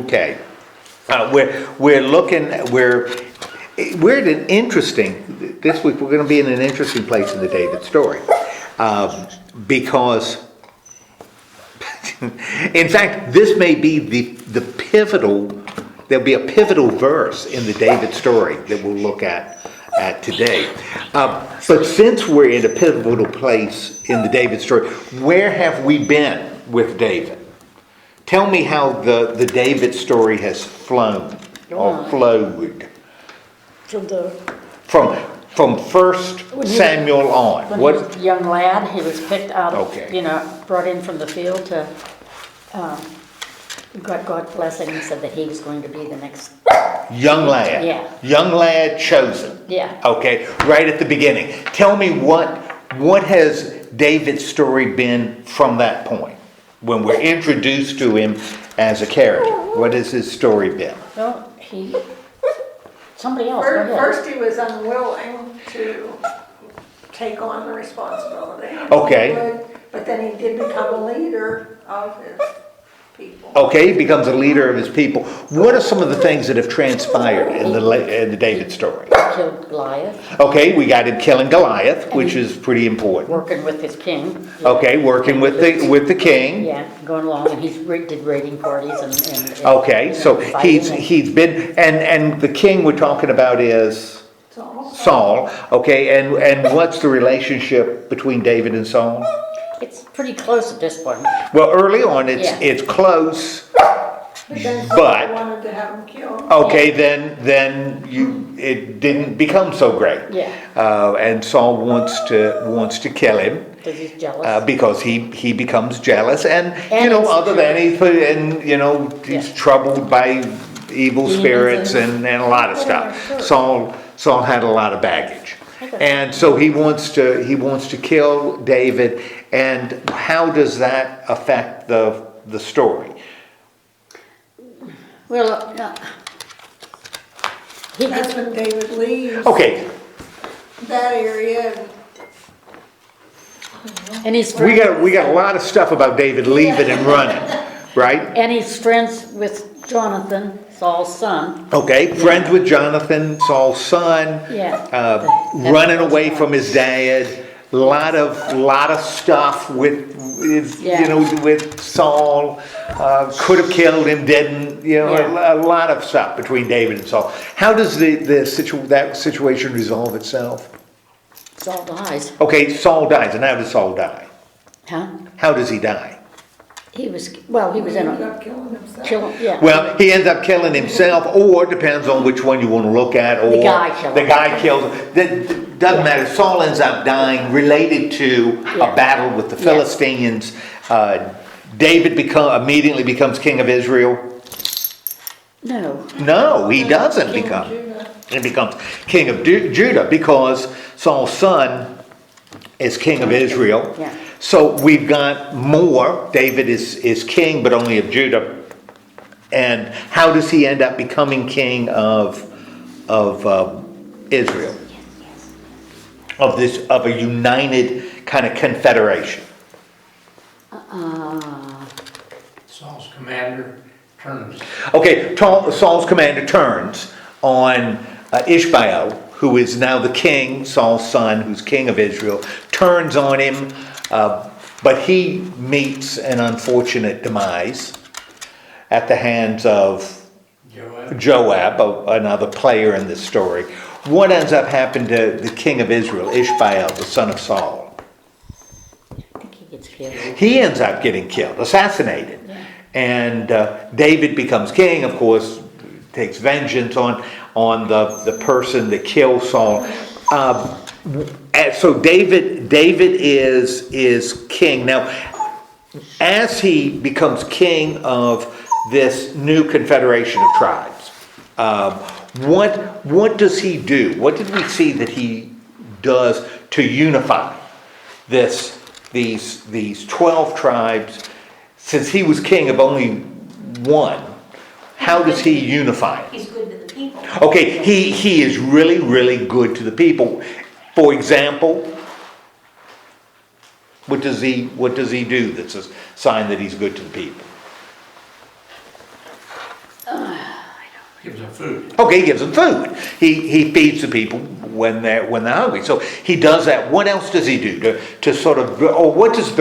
Okay. We're at an interesting, this week we're going to be in an interesting place in the David story. Because, in fact, this may be the pivotal, there'll be a pivotal verse in the David story that we'll look at today. But since we're in a pivotal place in the David story, where have we been with David? Tell me how the David story has flown or flowed. From 1 Samuel on. When he was a young lad, he was picked out of, brought in from the field to, got God's blessing and said that he was going to be the next. Young lad. Yeah. Young lad chosen. Yeah. Okay, right at the beginning. Tell me what has David's story been from that point? When we're introduced to him as a character, what has his story been? Well, somebody else. First he was unwilling to take on the responsibility. Okay. But then he did become a leader of his people. Okay, he becomes a leader of his people. What are some of the things that have transpired in the David story? Killed Goliath. Okay, we got him killing Goliath, which is pretty important. Working with his king. Okay, working with the king. Yeah, going along, and did raiding parties and okay, so he's been and the king we're talking about is Saul. Okay, and what's the relationship between David and Saul? It's pretty close at this point. Well, early on it's close, but wanted to have him killed. Okay, then it didn't become so great. Yeah. And Saul wants to kill him. Because he's jealous. Because he becomes jealous, and other than he's troubled by evil spirits and a lot of stuff. Saul had a lot of baggage. And so he wants to kill David. And how does that affect the story? Well, that's when David leaves. Okay. That area. And he's We got a lot of stuff about David leaving and running, right? And he's friends with Jonathan, Saul's son. Okay, friends with Jonathan, Saul's son. Yeah. Running away from his dad. A lot of stuff with with Saul. Could have killed him, didn't. A lot of stuff between David and Saul. How does that situation resolve itself? Saul dies. Okay, Saul dies, and how does Saul die? Huh? How does he die? He was in a Killing himself. Well, he ends up killing himself, or depends on which one you want to look at. Or the guy kills him. That doesn't matter. Saul ends up dying related to a battle with the Philistines. David immediately becomes king of Israel. No, he doesn't become. He becomes king of Judah because Saul's son is king of Israel. Yeah. So we've got more. David is king, but only of Judah. And how does he end up becoming king of Israel? Of a united kind of confederation. Saul's commander turns. Okay, Saul's commander turns on Ishmael, who is now the king, Saul's son, who's king of Israel, turns on him, but he meets an unfortunate demise at the hands of Joab, another player in this story. What ends up happening to the king of Israel, Ishmael, the son of Saul? I think he gets killed. He ends up getting killed, assassinated. Yeah. And David becomes king, of course, takes vengeance on the person that killed Saul. So David is king. Now, as he becomes king of this new confederation of tribes, what does he do? What did we see that he does to unify these 12 tribes? Since he was king of only one, how does he unify it? He's good to the people. Okay, he is really, really good to the people. For example, what does he do that's a sign that he's good to the people? Gives them food. Okay, he gives them food. He feeds the people when they're hungry. So he does that. What else does he do to sort of? Or what does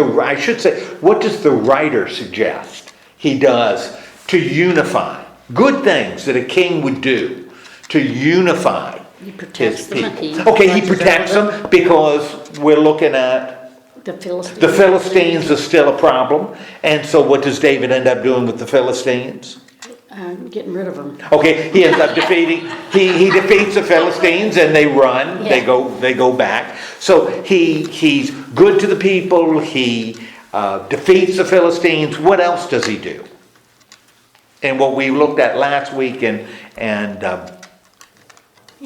what does the writer suggest he does to unify? Good things that a king would do to unify He protects his them and people. he Okay, he watches protects over them because we're looking at The Philistines. the Philistines are still a problem. And so what does David end up doing with the Philistines? Getting rid of them. Okay, he ends up defeating, he defeats the Philistines and they run, Yeah. they go back. So he's good to the people, he defeats the Philistines. What else does he do? And what we looked at last week He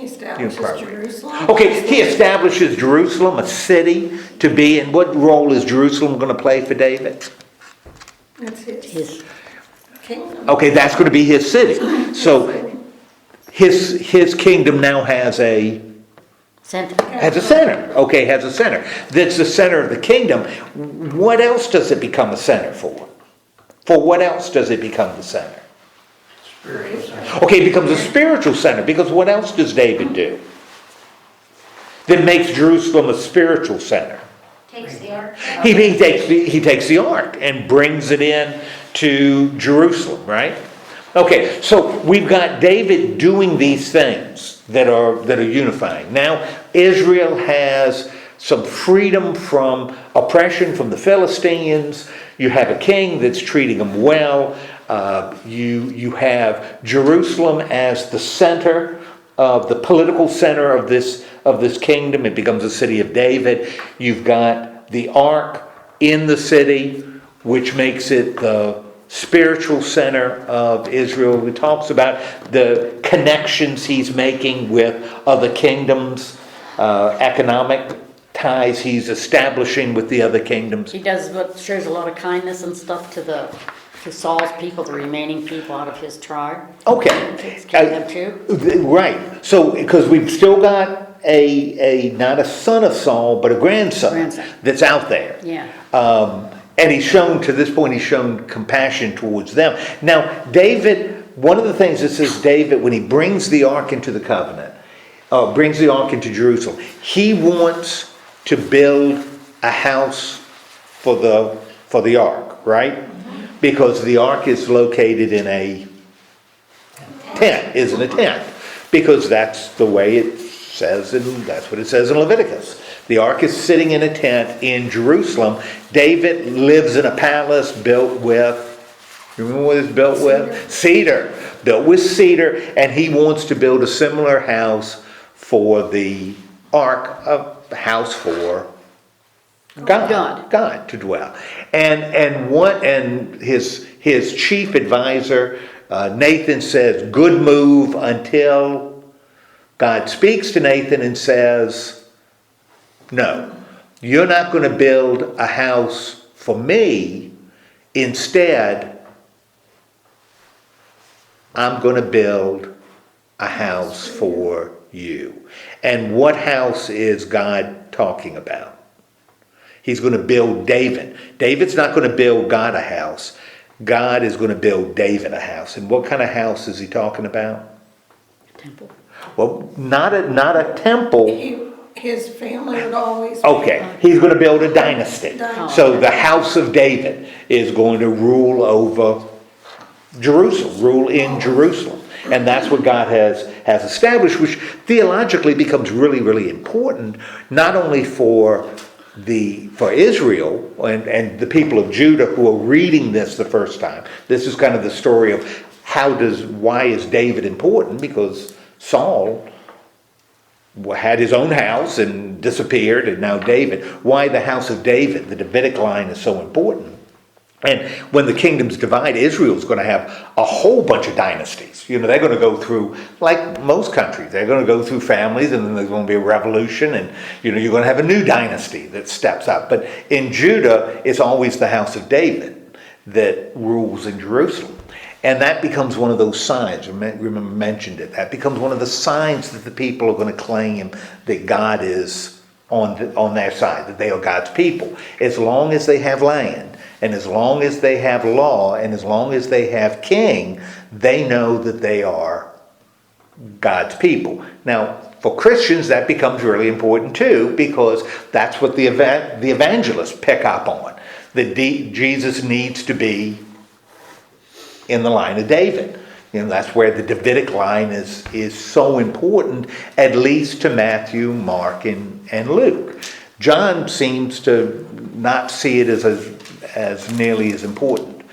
establishes Jerusalem. okay, he establishes Jerusalem, a city to be in. What role is Jerusalem going to play for David? It's his His kingdom. Okay, that's going to be his city. So his kingdom now has a center. center. Okay, has a center. That's the center of the kingdom. What else does it become a center for? For what else does it become the center? Spiritual center. Okay, it becomes a spiritual center because what else does David do that makes Jerusalem a spiritual center? Takes the ark. He takes the ark and brings it in to Jerusalem, right? Okay, so we've got David doing these things that are unifying. Now Israel has some freedom from oppression from the Philistines. You have a king that's treating them well. You have Jerusalem as the center of the political center of this kingdom. It becomes a city of David. You've got the ark in the city, which makes it the spiritual center of Israel. He talks about the connections he's making with other kingdoms, economic ties he's establishing with the other kingdoms. He does what shows a lot of kindness and stuff to Saul's people, the remaining people out of his tribe. Okay. Takes care of them too. Right. So, because we've still got not a son of Saul, but a grandson. That's out there. Yeah. And to this point, he's shown compassion towards them. Now, David, one of the things that says David, when he brings the ark into the covenant, brings the ark into Jerusalem, he wants to build a house for the ark, right? Because the ark is located in a tent, isn't a tent. Because that's the way it says, and that's what it says in Leviticus. The ark is sitting in a tent in Jerusalem. David lives in a palace built with, remember what it's built with? Cedar. Built with cedar, and he wants to build a similar house for the ark, a house for God to dwell. And his chief advisor, Nathan, says, good move, until God speaks to Nathan and says, no, you're not going to build a house for me. Instead, I'm going to build a house for you. And what house is God talking about? He's going to build David. David's not going to build God a house. God is going to build David a house. And what kind of house is he talking about? A temple. Well, not a temple. His family would always. Okay, he's going to build a dynasty. So the house of David is going to rule over Jerusalem, rule in Jerusalem. And that's what God has established, which theologically becomes really, really important, not only for Israel and the people of Judah who are reading this the first time. This is kind of the story of why is David important? Because Saul had his own house and disappeared, and now David. Why the house of David, the Davidic line, is so important. And when the kingdoms divide, Israel's going to have a whole bunch of dynasties. They're going to go through, like most countries, they're going to go through families, and then there's going to be a revolution, and you're going to have a new dynasty that steps up. But in Judah, it's always the house of David that rules in Jerusalem. And that becomes one of those signs. Remember, mentioned it. That becomes one of the signs that the people are going to claim that God is on their side, that they are God's people. As long as they have land, and as long as they have law, and as long as they have king, they know that they are God's people. Now, for Christians, that becomes really important too, because that's what the evangelists pick up on. That Jesus needs to be in the line of David. That's where the Davidic line is so important, at least to Matthew, Mark, and Luke. John seems to not see it as nearly as important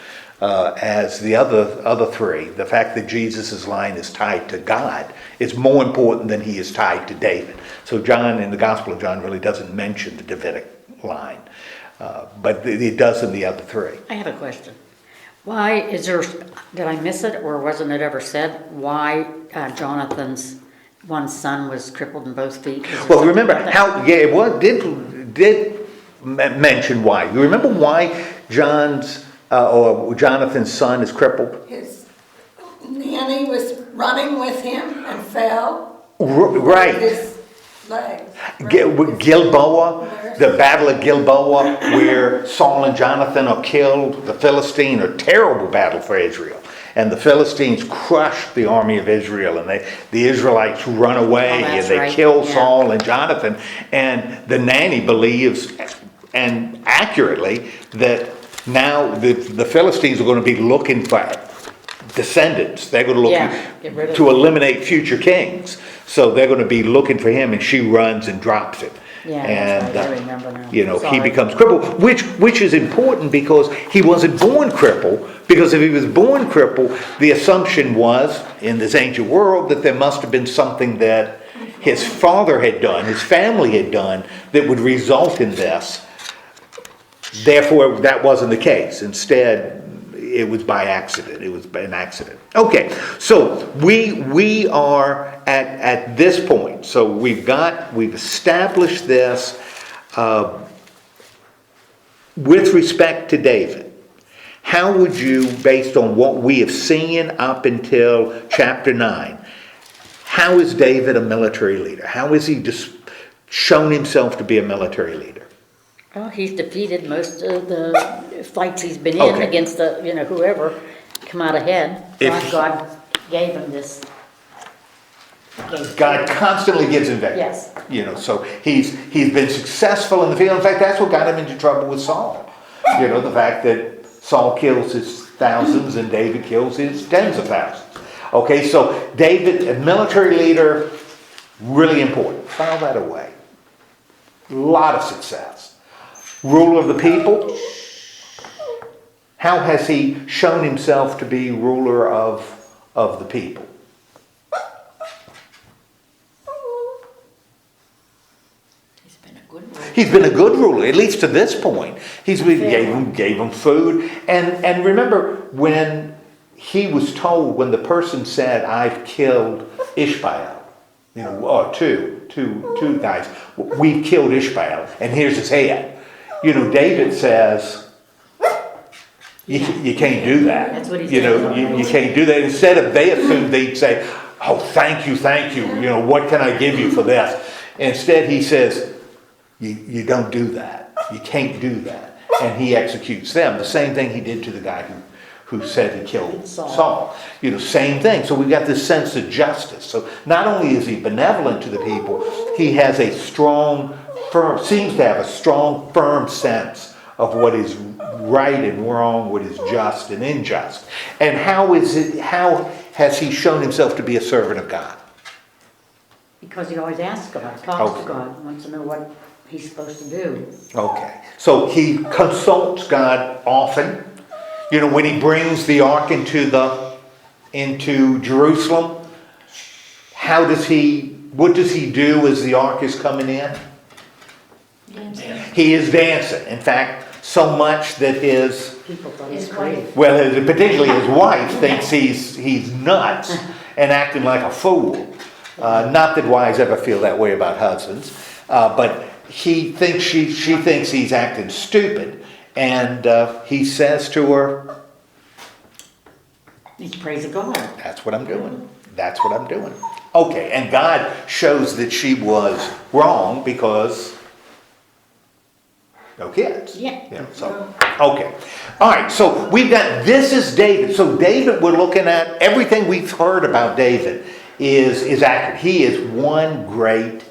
as the other three. The fact that Jesus' line is tied to God is more important than he is tied to David. So John, in the Gospel of John, really doesn't mention the Davidic line, but it does in the other three. I have a question. Why is there, did I miss it, or wasn't it ever said why Jonathan's one son was crippled in both feet? Well, remember how, it was, did mention why. You remember why Jonathan's son is crippled? His nanny was running with him and fell. Right. His legs. Gilboa, the battle of Gilboa, where Saul and Jonathan are killed. The Philistine, a terrible battle for Israel. And the Philistines crush the army of Israel, and the Israelites run away, and they kill Saul and Jonathan. And the nanny believes, and accurately, that now the Philistines are going to be looking for descendants. They're going to look to eliminate future kings. So they're going to be looking for him, and she runs and drops him. Yeah, and I remember now. he becomes crippled, which is important because he wasn't born crippled. Because if he was born crippled, the assumption was in this ancient world that there must have been something that his father had done, his family had done, that would result in this. Therefore, that wasn't the case. Instead, it was by accident. It was an accident. Okay, so we are at this point. So we've established this with respect to David. How would you, based on what we have seen up until chapter 9, how is David a military leader? How has he just shown himself to be a military leader? Well, he's defeated most of the fights he's been in against whoever, come out ahead. God gave him this. God constantly gives him victory. Yes. So he's been successful in the field. In fact, that's what got him into trouble with Saul. The fact that Saul kills his thousands and David kills his tens of thousands. Okay, so David, a military leader, really important. File that away. A lot of success. Ruler of the people. How has he shown himself to be ruler of the people? He's been a good ruler, at least to this point. Gave him food. And remember, when he was told, when the person said, I've killed Ishmael, or two guys, we've killed Ishmael, and here's his head. David says, you can't do that. That's what he said. You can't do that. Instead of, they assumed they'd say, oh, thank you. What can I give you for this? Instead, he says, you don't do that. You can't do that. And he executes them. The same thing he did to the guy who said he killed Saul. Same thing. So we've got this sense of justice. So not only is he benevolent to the people, he has seems to have a strong, firm sense of what is right and wrong, what is just and unjust. And how has he shown himself to be a servant of God? Because he always asks God, talks to God, wants to know what he's supposed to do. Okay. So he consults God often. When he brings the ark into Jerusalem, what does he do as the ark is coming in? Dancing. He is dancing. In fact, so much that people thought he's crazy. Well, particularly his wife thinks he's nuts and acting like a fool. Not that wives ever feel that way about husbands, but she thinks he's acting stupid, and he says to her, he's praising God. That's what I'm doing. That's what I'm doing. Okay, and God shows that she was wrong because no kids. Yeah. Okay. All right, so we've got, this is David. So David, we're looking at everything we've heard about David is accurate. He is one great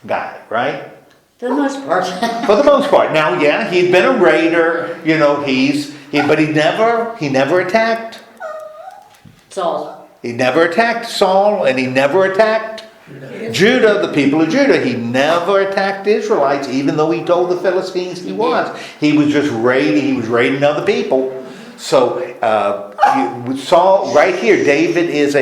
guy, right? For the most part. For the most part. Now, yeah, he'd been a raider, you know, but he never attacked. Saul. He never attacked Saul, and he never attacked Judah, the people of Judah. He never attacked the Israelites, even though he told the Philistines he was. He was just raiding, he was raiding other people. So, Saul, right here, David is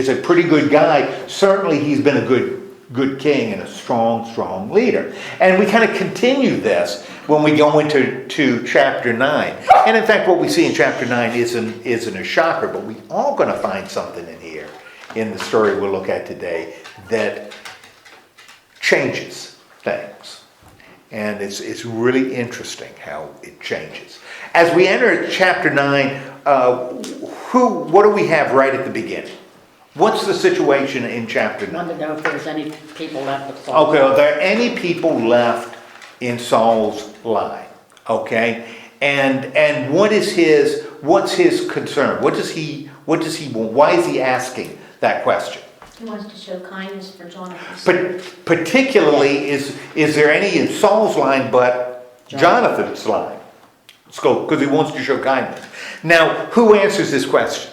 a pretty good guy. Certainly he's been a good king and a strong leader. And we kind of continue this when we go into chapter 9. And in fact, what we see in chapter 9 isn't a shocker, but we are going to find something in here, in the story we'll look at today, that changes things. And it's really interesting how it changes. As we enter chapter 9, what do we have right at the beginning? What's the situation in chapter 9? I wanted to know if there's any people left of Saul. Okay, are there any people left in Saul's line? Okay, and what's his concern? What does he want? Why is he asking that question? He wants to show kindness for Jonathan. Particularly, is there any in Saul's line but Jonathan's line? Let's go, because he wants to show kindness. Now, who answers this question?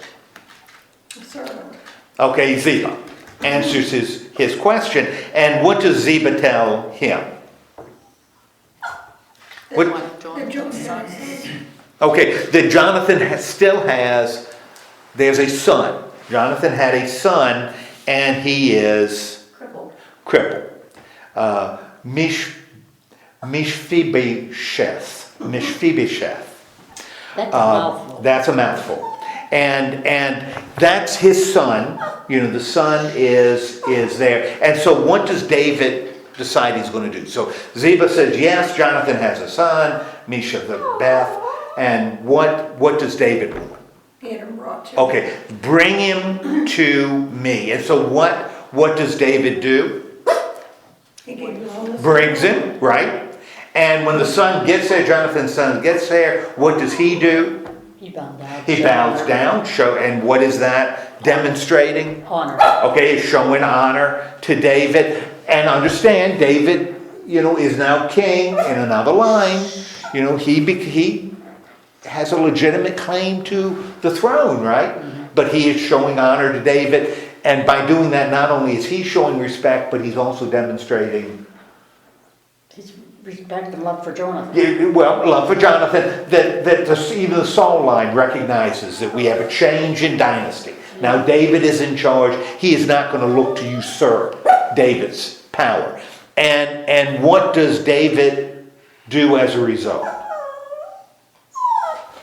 Servant. Okay, Ziba answers his question. And what does Ziba tell him? Okay, that Jonathan still has, there's a son. Jonathan had a son, and he is crippled. Mishphibesheth. That's a mouthful. That's a mouthful. And that's his son. You know, the son is there. And so what does David decide he's going to do? So Ziba says, yes, Jonathan has a son, Mishphibesheth. And what does David want? Get him brought to Okay, bring him to me. And so what does David do? He gave him all this. Brings him, right? And when the son gets there, Jonathan's son gets there, what does he do? He bowed down. He bows down, and what is that demonstrating? Honor. Okay, it's showing honor to David. And understand, David, you know, is now king in another line. You know, he has a legitimate claim to the throne, right? Mm-hmm. But he is showing honor to David. And by doing that, not only is he showing respect, but he's also demonstrating His respect and love for Jonathan. love for Jonathan, that even the Saul line recognizes that we have a change in dynasty. Now David is in charge. He is not going to look to usurp David's power. And what does David do as a result?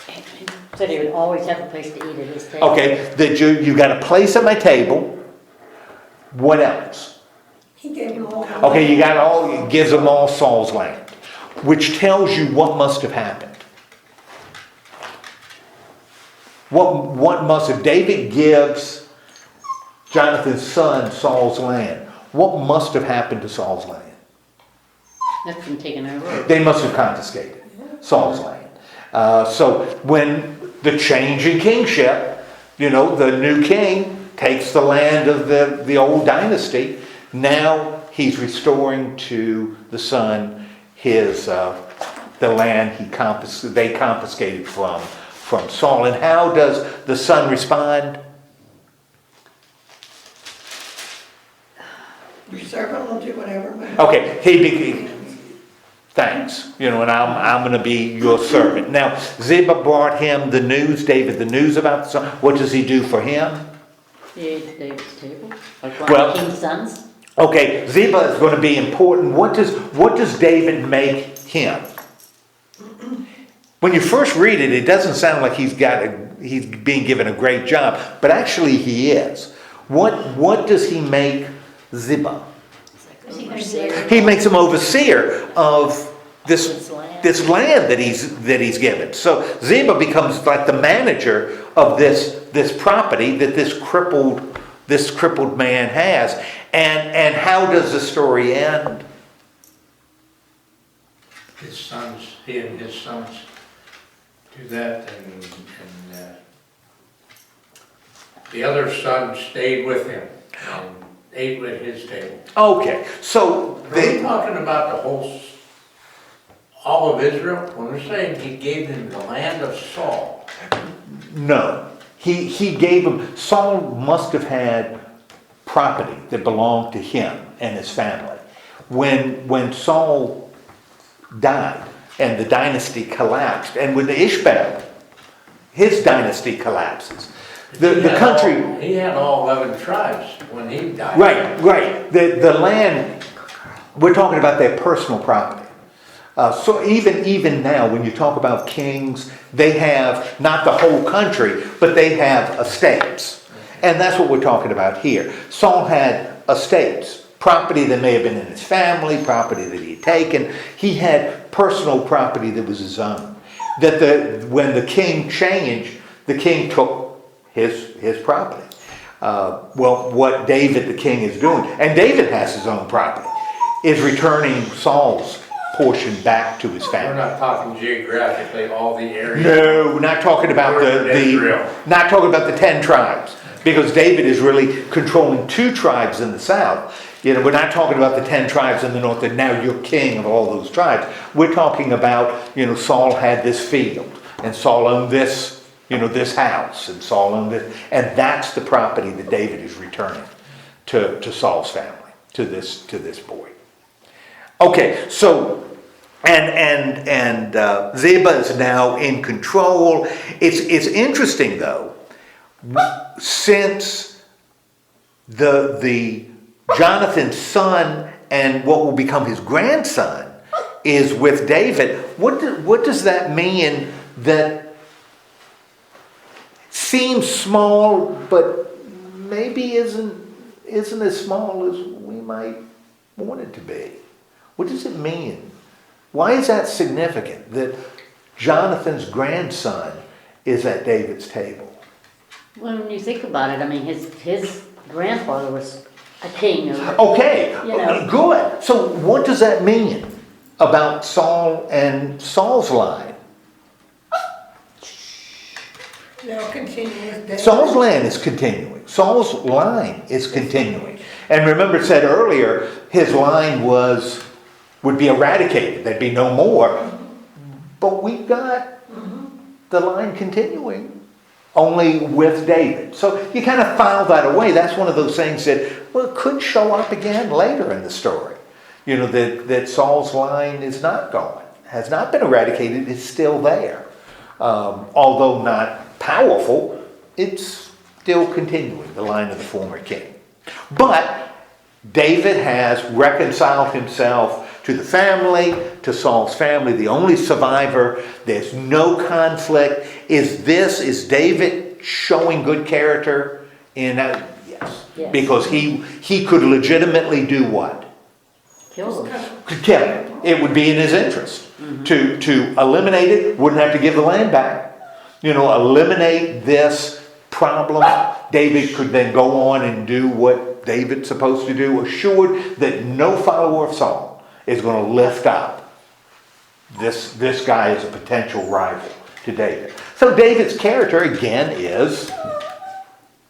He said he would always have a place to eat at his table. Okay, that you got a place at my table. What else? He gave him all. Okay, he gives them all Saul's land, which tells you what must have happened. What must have, David gives Jonathan's son Saul's land. What must have happened to Saul's land? That's been taken over. They must have confiscated Saul's land. So when the change in kingship, you know, the new king takes the land of the old dynasty. Now he's restoring to the son his the land they confiscated from Saul. And how does the son respond? Your servant will do whatever. Okay, thanks. You know, and I'm going to be your servant. Now Ziba brought him the news, David, the news about the son. What does he do for him? He ate at David's table. Like one Well- of the king's sons. Okay, Ziba is going to be important. What does David make him? When you first read it, it doesn't sound like he's being given a great job, but actually he is. What does he make Ziba? He makes him overseer of this land that he's given. So Ziba becomes like the manager of this property that this crippled man has. And how does the story end? He and his sons do that, and the other son stayed with him. and ate at his table. Okay, so Are we they, talking about the whole, all of Israel? When we're saying he gave them the land of Saul, no, he gave him, Saul must have had property that belonged to him and his family. When Saul died and the dynasty collapsed, and when the Ishmael, his dynasty collapses, the country. He had all 11 tribes when he died. Right. The land, we're talking about their personal property. So even now, when you talk about kings, they have not the whole country, but they have estates. And that's what we're talking about here. Saul had estates, property that may have been in his family, property that he had taken. He had personal property that was his own. When the king changed, the king took his property. Well, what David the king is doing, and David has his own property, is returning Saul's portion back to his We're family. not talking geographically all the areas. No, we're not talking about Israel. not talking about the 10 tribes, because David is really controlling 2 tribes in the south. We're not talking about the 10 tribes in the north, that now you're king of all those tribes. We're talking about, Saul had this field, and Saul owned this, this house, and Saul owned it, and that's the property that David is returning to Saul's family, to this boy. Okay, so and Ziba is now in control. It's interesting though, since the Jonathan's son and what will become his grandson is with David. What does that mean? That seems small, but maybe isn't as small as we might want it to be. What does it mean? Why is that significant that Jonathan's grandson is at David's table? When you think about it, I mean, his grandfather was a king. Okay, You know. good. So what does that mean about Saul and Saul's line? They'll continue with David. Saul's line is continuing. Saul's line is continuing. And remember it said earlier, his line would be eradicated. There'd be no more. But we've got the line continuing, only with David. So you kind of file that away. That's one of those things that, well, it could show up again later in the story. That Saul's line is not gone, has not been eradicated, it's still there. Although not powerful, it's still continuing, the line of the former king. But David has reconciled himself to the family, to Saul's family, the only survivor. There's no conflict. Is David showing good character in that? Yes. Because he could legitimately do what? Kill them. Could kill it. It would be in his interest. To eliminate it, wouldn't have to give the land back. Eliminate this problem. David could then go on and do what David's supposed to do, assured that no follower of Saul is going to lift up this guy as a potential rival to David. So David's character again is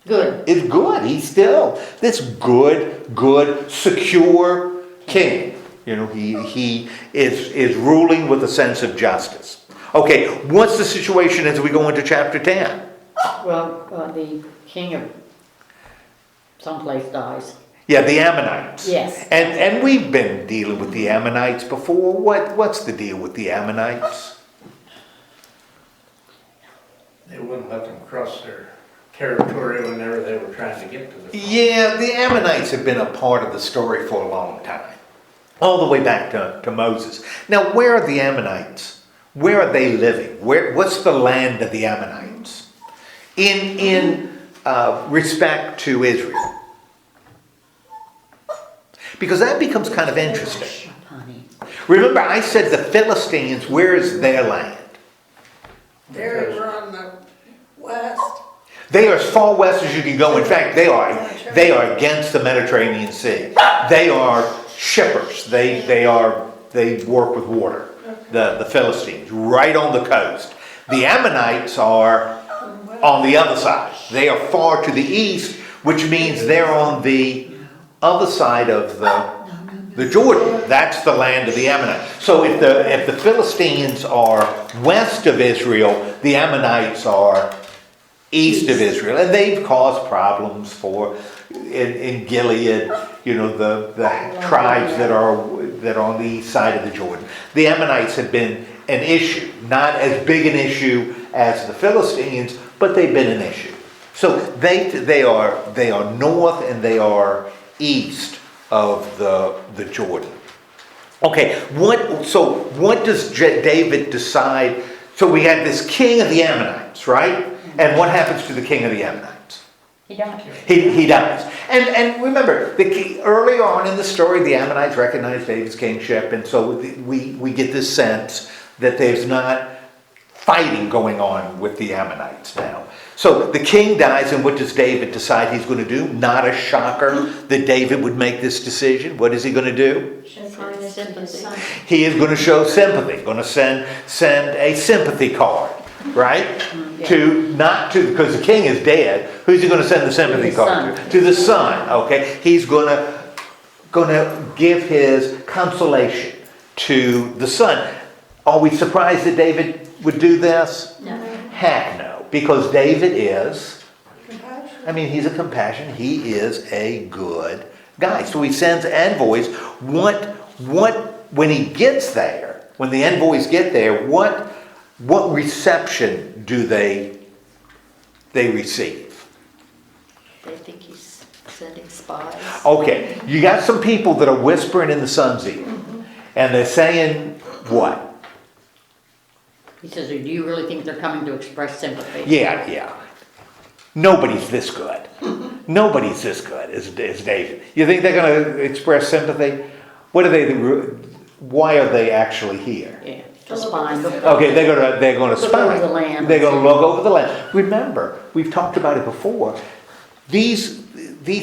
Good. He's still this good, secure king. He is ruling with a sense of justice. Okay, what's the situation as we go into chapter 10? Well, the king of someplace dies. Yeah, the Ammonites. Yes. And we've been dealing with the Ammonites before. What's the deal with the Ammonites? They wouldn't let them cross their territory whenever they were trying to get to the. Yeah, the Ammonites have been a part of the story for a long time. All the way back to Moses. Now, where are the Ammonites? Where are they living? What's the land of the Ammonites? In respect to Israel. Because that becomes kind of interesting. Honey. Remember, I said the Philistines, where is their land? They're over on the west. They are as far west as you can go. In fact, they are against the Mediterranean Sea. They are shippers. They work with water. The Philistines, right on the coast. The Ammonites are on the other side. They are far to the east, which means they're on the other side of the Jordan. That's the land of the Ammonites. So if the Philistines are west of Israel, the Ammonites are east of Israel, and they've caused problems in Gilead, the tribes that are on the east side of the Jordan. The Ammonites have been an issue, not as big an issue as the Philistines, but they've been an issue. So they are north and they are east of the Jordan. Okay, what does David decide? So we had this king of the Ammonites, right? And what happens to the king of the Ammonites? He died. He dies. And remember, earlier on in the story, the Ammonites recognize David's kingship, and so we get this sense that there's not fighting going on with the Ammonites now. So the king dies, and what does David decide he's going to do? Not a shocker that David would make this decision. What is he going to do? Show kindness to his son. He is going to show sympathy. Going to send a sympathy card, right? Because the king is dead. Who's he going to send the sympathy card to? To the son. Okay, he's going to give his consolation to the son. Are we surprised that David would do this? No. Heck no, because David is. Compassion. He's a compassion. He is a good guy. So he sends envoys. When he gets there, when the envoys get there, what reception do they receive? They think he's sending spies. Okay, you got some people that are whispering in the son's ear, and they're saying what? He says, do you really think they're coming to express sympathy? Yeah. Nobody's this good. Nobody's this good as David. You think they're going to express sympathy? Why are they actually here? Yeah, to spy. Okay, they're going to Look spy. over the land. They're going to look over the land. Remember, we've talked about it before. These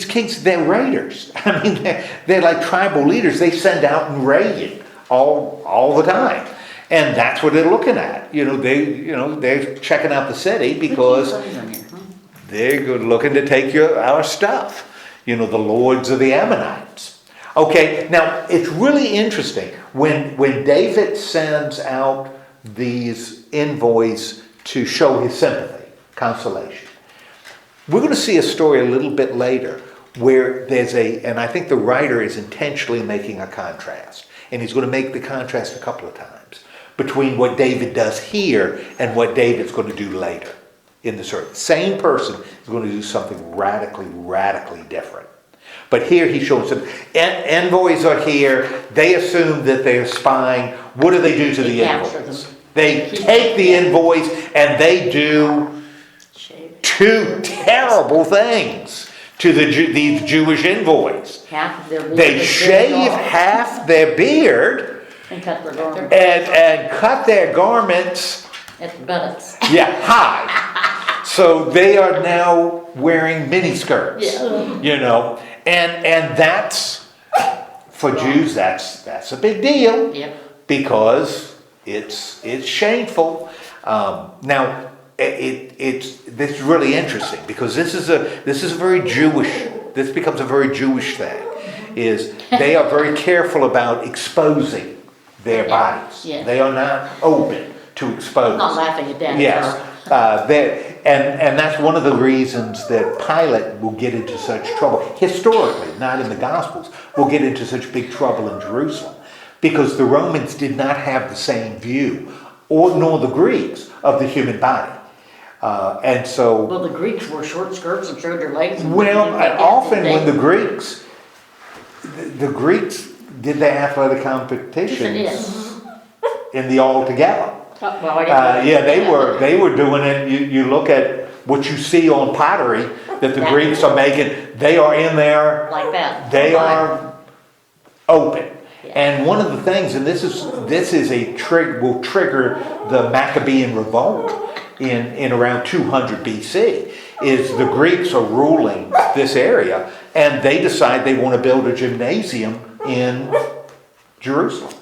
kings, they're raiders. They're like tribal leaders. They send out and raid all the time. And that's what they're looking at. They're checking out the city because they're looking to take our stuff. The lords of the Ammonites. Okay, now it's really interesting when David sends out these envoys to show his sympathy, consolation. We're going to see a story a little bit later where and I think the writer is intentionally making a contrast. And he's going to make the contrast a couple of times between what David does here and what David's going to do later in the story. Same person is going to do something radically different. But here he shows them, envoys are here, they assume that they're spying. What do they do to the envoys? They take the envoys and they do two terrible things to these Jewish envoys. Half of their beard. They shave half their beard and cut their garments. and cut their garments. At the buttocks. Yeah, high. So they are now wearing miniskirts. Yeah. And that's for Jews. That's a big deal. Yep. Because it's shameful. Now it's really interesting because this is a very Jewish. This becomes a very Jewish thing. Is they are very careful about exposing their bodies. Yeah. They are not open to expose. I'm not laughing at that. Yes. And that's one of the reasons that Pilate will get into such trouble, historically, not in the Gospels, will get into such big trouble in Jerusalem. Because the Romans did not have the same view, nor the Greeks, of the human body. And so... Well, the Greeks wore short skirts and showed their legs. Often when the Greeks did their athletic competitions in the all-together. They were doing it. You look at what you see on pottery that the Greeks are making. They are in there like that. They are open. And one of the things, and this is will trigger the Maccabean revolt in around 200 BC, is the Greeks are ruling this area, and they decide they want to build a gymnasium in Jerusalem,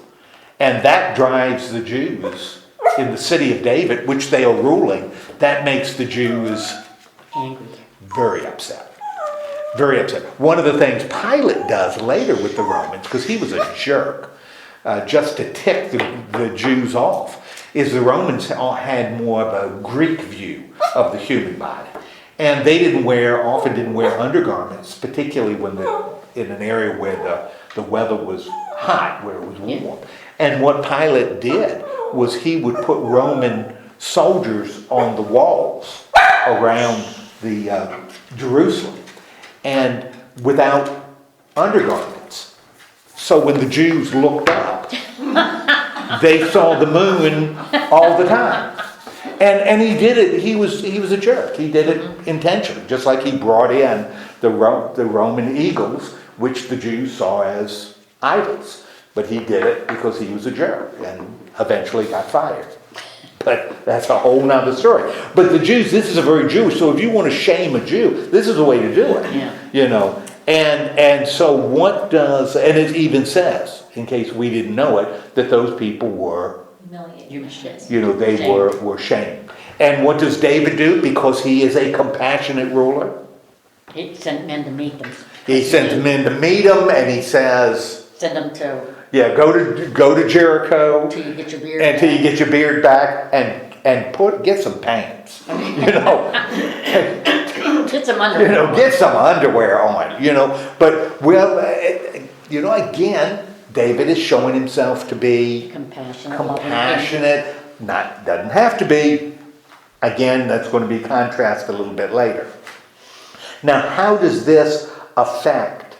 and that drives the Jews in the city of David, which they are ruling. That makes the Jews Angry. very upset. Very upset. One of the things Pilate does later with the Romans, because he was a jerk, just to tick the Jews off, is the Romans had more of a Greek view of the human body. And they often didn't wear undergarments, particularly when in an area where the weather was hot, where it was warm. And what Pilate did was he would put Roman soldiers on the walls around the Jerusalem, and without undergarments. So when the Jews looked up, they saw the moon all the time. And he did it, he was a jerk. He did it intentionally, just like he brought in the Roman eagles, which the Jews saw as idols. But he did it because he was a jerk and eventually got fired. But that's a whole nother story. But the Jews, this is a very Jewish, so if you want to shame a Jew, this is the way to do it. Yeah. You know. And so what does, and it even says, in case we didn't know it, that those people were, Humiliated. you know, they Shamed. were shamed. And what does David do? Because he is a compassionate ruler. He sent men to meet them. He sends men to meet him, and he says, Send them to, yeah, go to Jericho till you get your beard. until you back. get your beard back, and get some pants, you know. Get some You underwear. know, get some underwear on, you know. But, you know, again, David is showing himself to be Compassionate. compassionate. Doesn't have to be. Again, that's going to be contrasted a little bit later. Now, how does this affect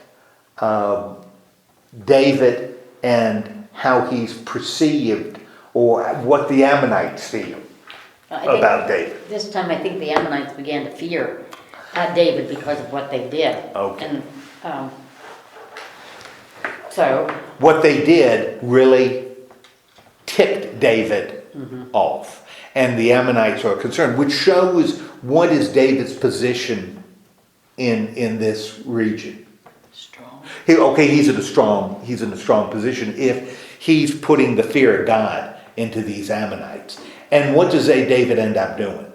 David and how he's perceived, or what the Ammonites feel about David? This time I think the Ammonites began to fear David because of what they did. Okay. And so, What they did really ticked David off. And the Ammonites are concerned, which shows what is David's position in this region. strong. He's in a strong position if he's putting the fear of God into these Ammonites. And what does David end up doing?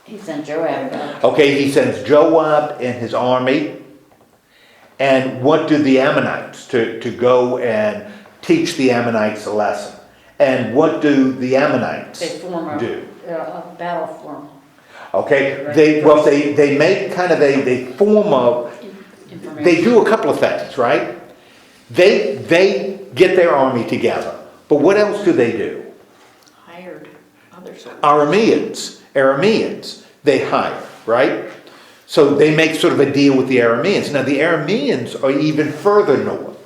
He sent Joab. He sends Joab and his army. And what do the Ammonites to go and teach the Ammonites a lesson? And what do the Ammonites They form do? a battle form. They make kind of they form a, Information. they do a couple of things, right? They get their army together, but what else do they do? Hired other soldiers. Arameans, they hire, right? So they make sort of a deal with the Arameans. Now the Arameans are even further north.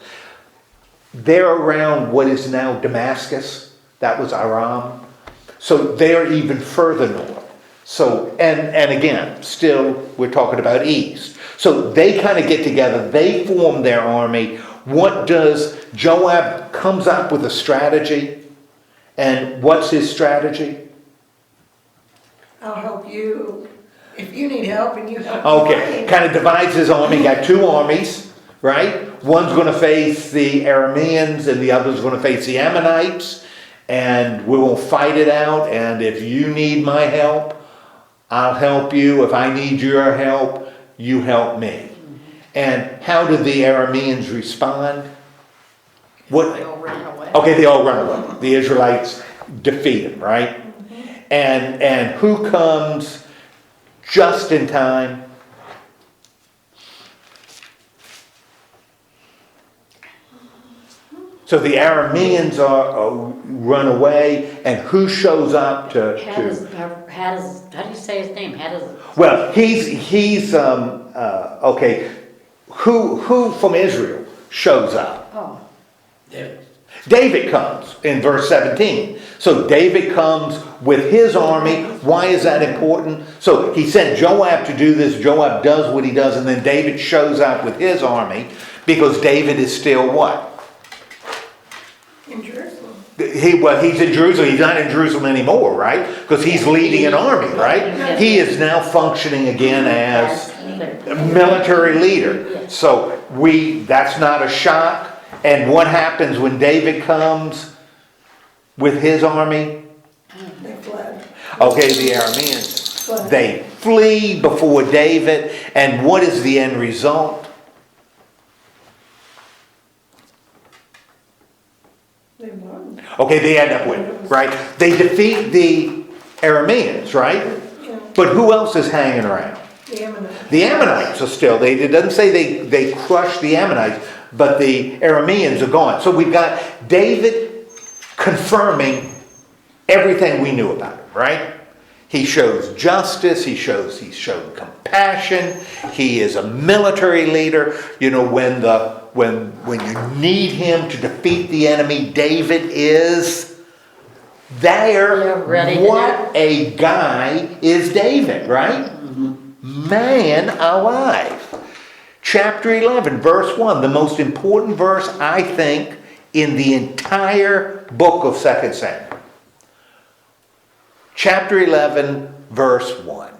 They're around what is now Damascus. That was Aram. So they're even further north. So, and again, still we're talking about east. So they kind of get together, they form their army. What does Joab comes up with a strategy? And what's his strategy? I'll help you if you need help and you help me. Okay, kind of divides his army, got two armies, right? One's going to face the Arameans and the other's going to face the Ammonites, and we will fight it out, and if you need my help, I'll help you. If I need your help, you help me. And how did the Arameans respond? They all ran away. Okay, they all run away. The Israelites defeat them, right? And who comes just in time? So the Arameans are run away, and who shows up to? How do you say his name? Well, he's okay. Who from Israel shows up? Oh, David comes in verse 17. So David comes with his army. Why is that important? So he sent Joab to do this. Joab does what he does, and then David shows up with his army because David is still what? In Jerusalem. He's in Jerusalem. He's not in Jerusalem anymore, right? Because he's leading an army, right? He is now functioning again as a military leader. So that's not a shock. And what happens when David comes with his army? They fled. Okay, the Arameans, they flee before David, and what is the end result? They won. Okay, they end up winning, right? They defeat the Arameans, right? Yeah, But who else is hanging around? the Ammonites. The Ammonites are still, it doesn't say they crushed the Ammonites, but the Arameans are gone. So we've got David confirming everything we knew about him, right? He shows justice, he's shown compassion, he is a military leader. You know, when you need him to defeat the enemy, David is there. Yeah, ready to What a guy is David, right? Man alive. Chapter 11, verse 1, the most important verse, I think, in the entire book of 2 Samuel. Chapter 11, verse 1.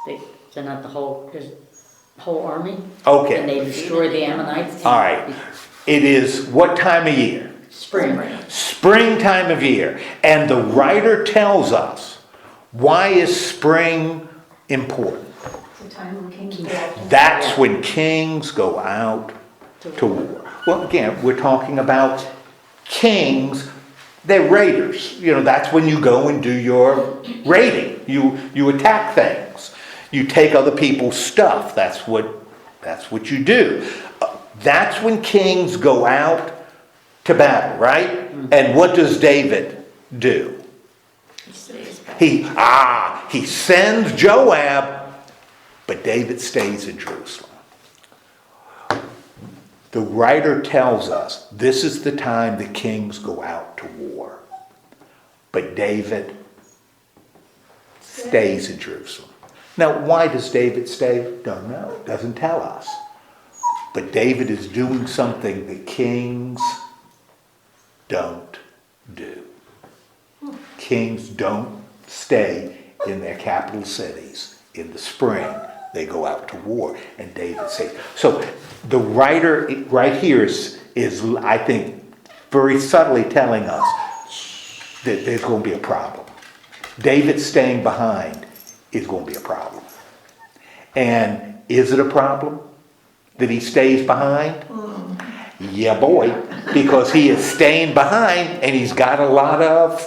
They sent out the whole army. Okay. And they destroyed the Ammonites. All right. It is what time of year? Spring. Springtime of year. And the writer tells us, why is spring important? It's the time when kings go out. That's when kings go out to war. Well, again, we're talking about kings. They're raiders. You know, that's when you go and do your raiding. You attack things. You take other people's stuff. That's what you do. That's when kings go out to battle, right? And what does David do? He stays back. He sends Joab, but David stays in Jerusalem. The writer tells us this is the time the kings go out to war. But David stays in Jerusalem. Now, why does David stay? Don't know. Doesn't tell us. But David is doing something the kings don't do. Kings don't stay in their capital cities in the spring. They go out to war, and David says. So the writer right here is I think, very subtly telling us that there's going to be a problem. David staying behind is going to be a problem. And is it a problem that he stays behind? Yeah, boy, because he is staying behind and he's got a lot of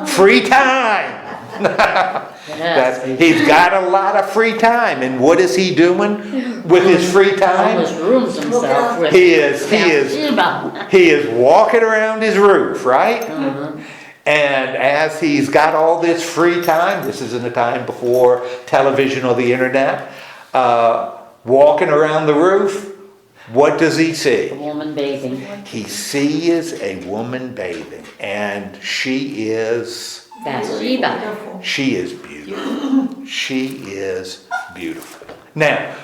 free time. He's got a lot of free time. And what is he doing with his free time? Almost ruins himself with He is walking around his roof, right? And as he's got all this free time, this isn't a time before television or the internet, walking around the roof, what does he see? A woman bathing. He sees a woman bathing, and she is Bathsheba. She is beautiful. She is beautiful. Now,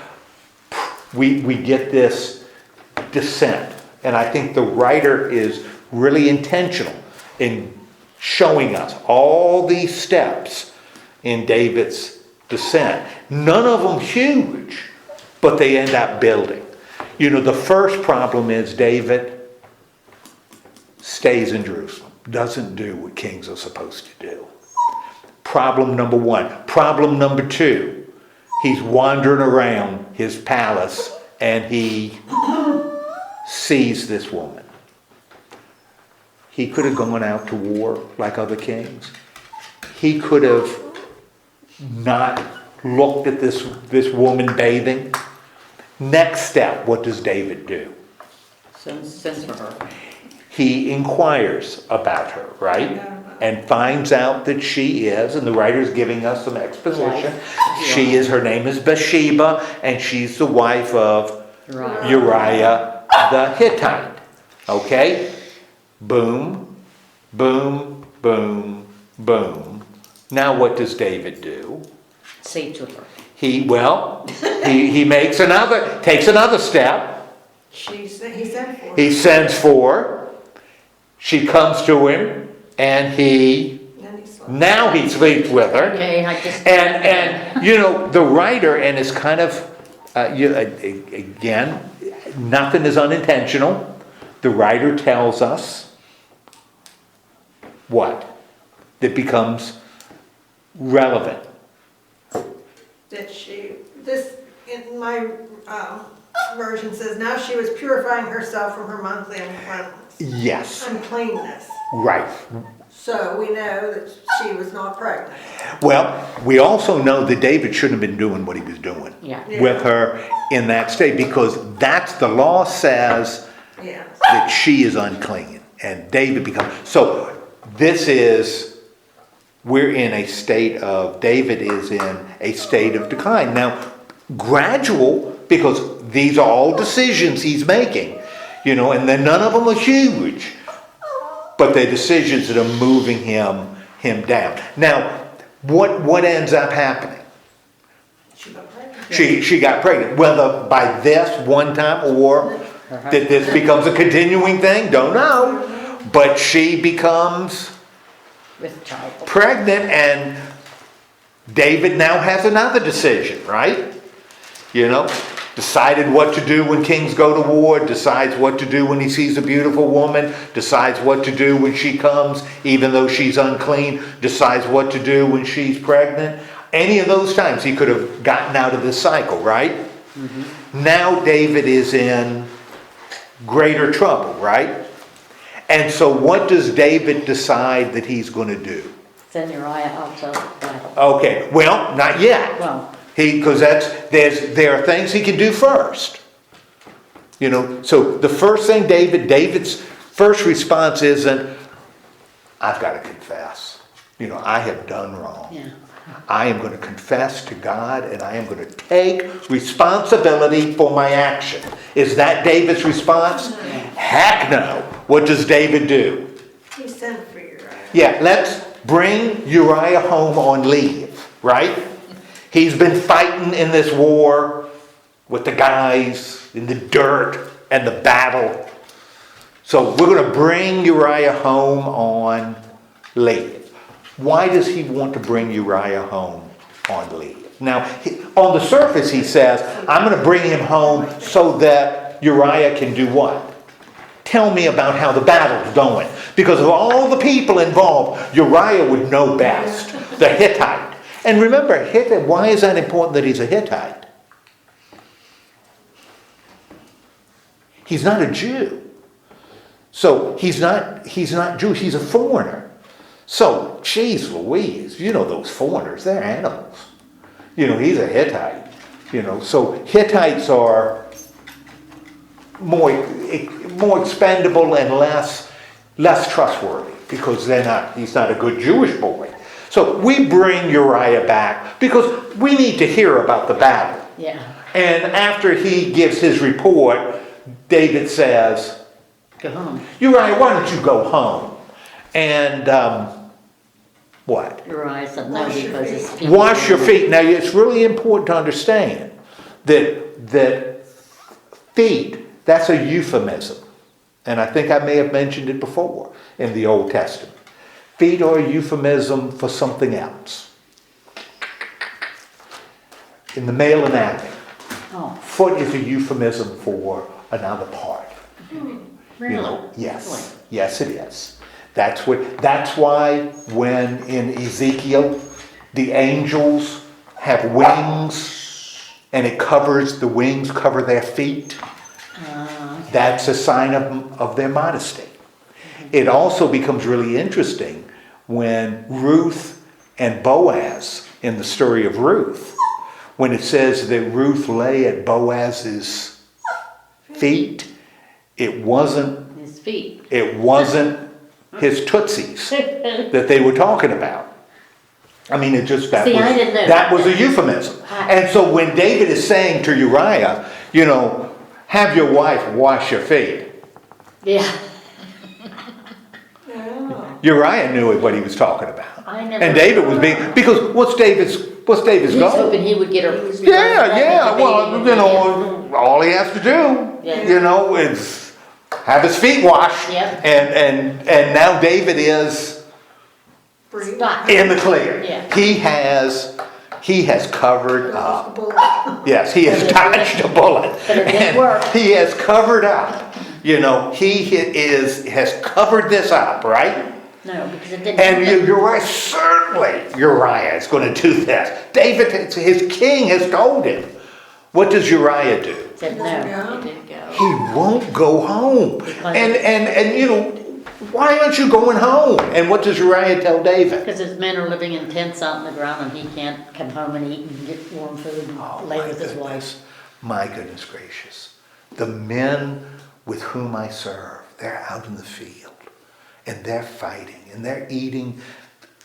we get this descent, and I think the writer is really intentional in showing us all these steps in David's descent. None of them huge, but they end up building. You know, the first problem is David stays in Jerusalem, doesn't do what kings are supposed to do. Problem number one. Problem number two, he's wandering around his palace and he sees this woman. He could have gone out to war like other kings. He could have not looked at this woman bathing. Next step, what does David do? Sends for her. He inquires about her, right? And finds out that she is, and the writer's giving us some exposition. Her name is Bathsheba, and she's the wife of Uriah the Hittite. Okay? Boom, boom, boom, boom. Now what does David do? Say to her. He takes another step. He sent for her. He sends for her. She comes to him, and now he sleeps with her. Okay, And you know, the writer, and it's kind of again, nothing is unintentional. The writer tells us what that becomes relevant. that this, in my version says, now she was purifying herself from her monthly Yes, uncleanness. right. So we know that she was not pregnant. Well, we also know that David shouldn't have been doing what he was doing Yeah. with her in that state, because that's the law says Yes. that she is unclean, and David becomes, so this is, we're in a state of, David is in a state of decline. Now, gradual, because these are all decisions he's making, and then none of them are huge, but they're decisions that are moving him down. Now, what ends up happening? She got pregnant. She got pregnant, whether by this one time or that this becomes a continuing thing, don't know. But she becomes With child. pregnant, and David now has another decision, right? Decided what to do when kings go to war, decides what to do when he sees a beautiful woman, decides what to do when she comes, even though she's unclean, decides what to do when she's pregnant. Any of those times he could have gotten out of this cycle, right? Mm-hmm. Now David is in greater trouble, right? And so what does David decide that he's going to do? Send Uriah out to battle. Okay, well, not yet. Well, Because there are things he can do first. So the first thing David's first response isn't, I've got to confess. I have done wrong. yeah. I am going to confess to God, and I am going to take responsibility for my action. Is that David's response? Heck no. What does David do? He sent for Uriah. Yeah, let's bring Uriah home on leave, right? He's been fighting in this war with the guys in the dirt and the battle. So we're going to bring Uriah home on leave. Why does he want to bring Uriah home on leave? Now, on the surface he says, I'm going to bring him home so that Uriah can do what? Tell me about how the battle's going. Because of all the people involved, Uriah would know best. The Hittite. And remember, Hittite, why is that important that he's a Hittite? He's not a Jew. So he's not Jewish, he's a foreigner. So, geez Louise, those foreigners, they're animals. He's a Hittite. So Hittites are more expendable and less trustworthy, because he's not a good Jewish boy. So we bring Uriah back because we need to hear about the battle. Yeah. And after he gives his report, David says, Go home. Uriah, why don't you go home? And what? Uriah said no because his feet. Wash your feet. Now, it's really important to understand that feet, that's a euphemism. And I think I may have mentioned it before in the Old Testament. Feet are a euphemism for something else. In the male anatomy, foot is a euphemism for another part. Really? Yes. Yes, it is. That's why when in Ezekiel the angels have wings and the wings cover their feet, that's a sign of their modesty. It also becomes really interesting when Ruth and Boaz, in the story of Ruth, when it says that Ruth lay at Boaz's feet, it wasn't His feet. It wasn't his tootsies that they were talking about. I mean, I didn't know that was a euphemism. And so when David is saying to Uriah, have your wife wash your feet. Yeah. Uriah knew what he was talking about. I never. And David was because what's David's He's goal? hoping he would get her. Yeah. Well, all he has to do, is have his feet washed. Yep. And now David is Stop. in the clear. Yeah. He has covered up. Yes, he has dodged a bullet. But it didn't And work. he has covered up. He has covered this up, right? No, because it didn't. And you're right, certainly Uriah is going to do this. David, his king has told him. What does Uriah do? Said no. He didn't go. He won't go home. Because- And you know, why aren't you going home? And what does Uriah tell David? Because his men are living in tents out in the ground and he can't come home and eat and get warm food and lay with his wife. My goodness gracious. The men with whom I serve, they're out in the field and they're fighting and they're eating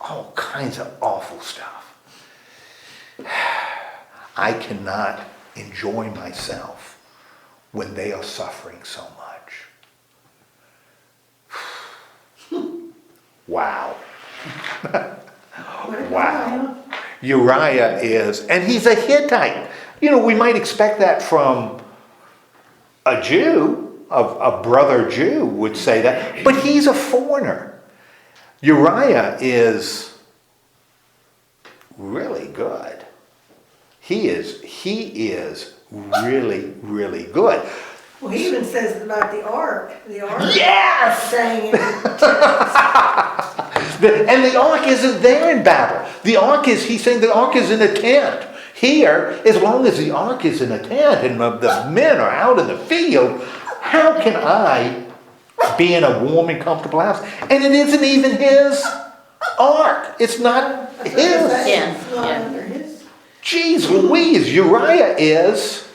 all kinds of awful stuff. I cannot enjoy myself when they are suffering so much. Wow. Wow. Uriah is, and he's a Hittite. You know, we might expect that from a Jew, a brother Jew would say that, but he's a foreigner. Uriah is really good. He is really, really good. Well, he even says about the ark. The ark. Yes! Saying And the ark isn't there in battle. He's saying the ark is in a tent. Here, as long as the ark is in a tent and the men are out in the field, how can I be in a warm and comfortable house? And it isn't even his ark. It's not his. Yeah, It's not yeah. under his. Jeez Louise, Uriah is.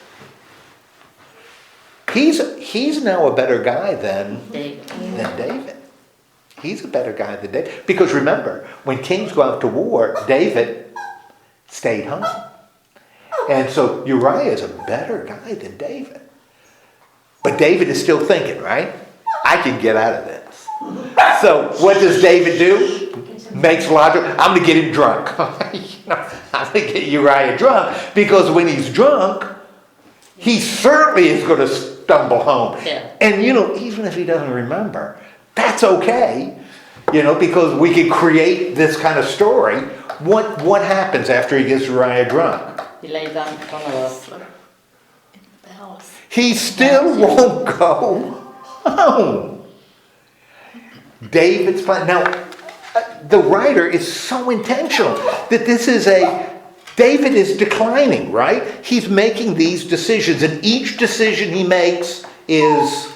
He's now a better guy than David. He's a better guy than David. Because remember, when kings go out to war, David stayed home. And so Uriah is a better guy than David. But David is still thinking, right? I can get out of this. So what does David do? Makes logic. I'm going to get him drunk. I'm going to get Uriah drunk. Because when he's drunk, he certainly is going to stumble home. Yeah. And you know, even if he doesn't remember, that's okay. You know, because we can create this kind of story. What happens after he gets Uriah drunk? He lays out in front of us. In the house. He still won't go home. David's plan. Now, the writer is so intentional that David is declining, right? He's making these decisions, and each decision he makes is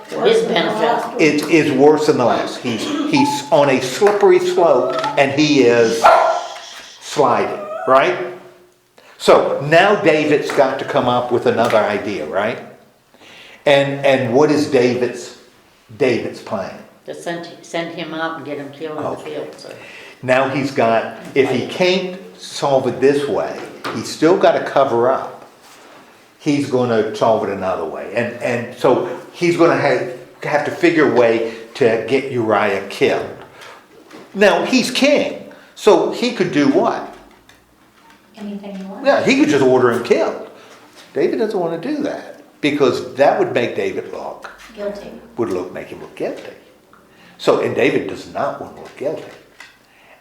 For his benefit. it is worse than the last. He's on a slippery slope, and he is sliding, right? So now David's got to come up with another idea, right? And what is David's plan? To send him out and get him killed in the field. So. Now he's got, if he can't solve it this way, he's still got to cover up. He's going to solve it another way. And so he's going to have to figure a way to get Uriah killed. Now he's king, so he could do what? Anything you want. Yeah, he could just order him killed. David doesn't want to do that because that would make David Guilty. make him look guilty. So, and David does not want to look guilty.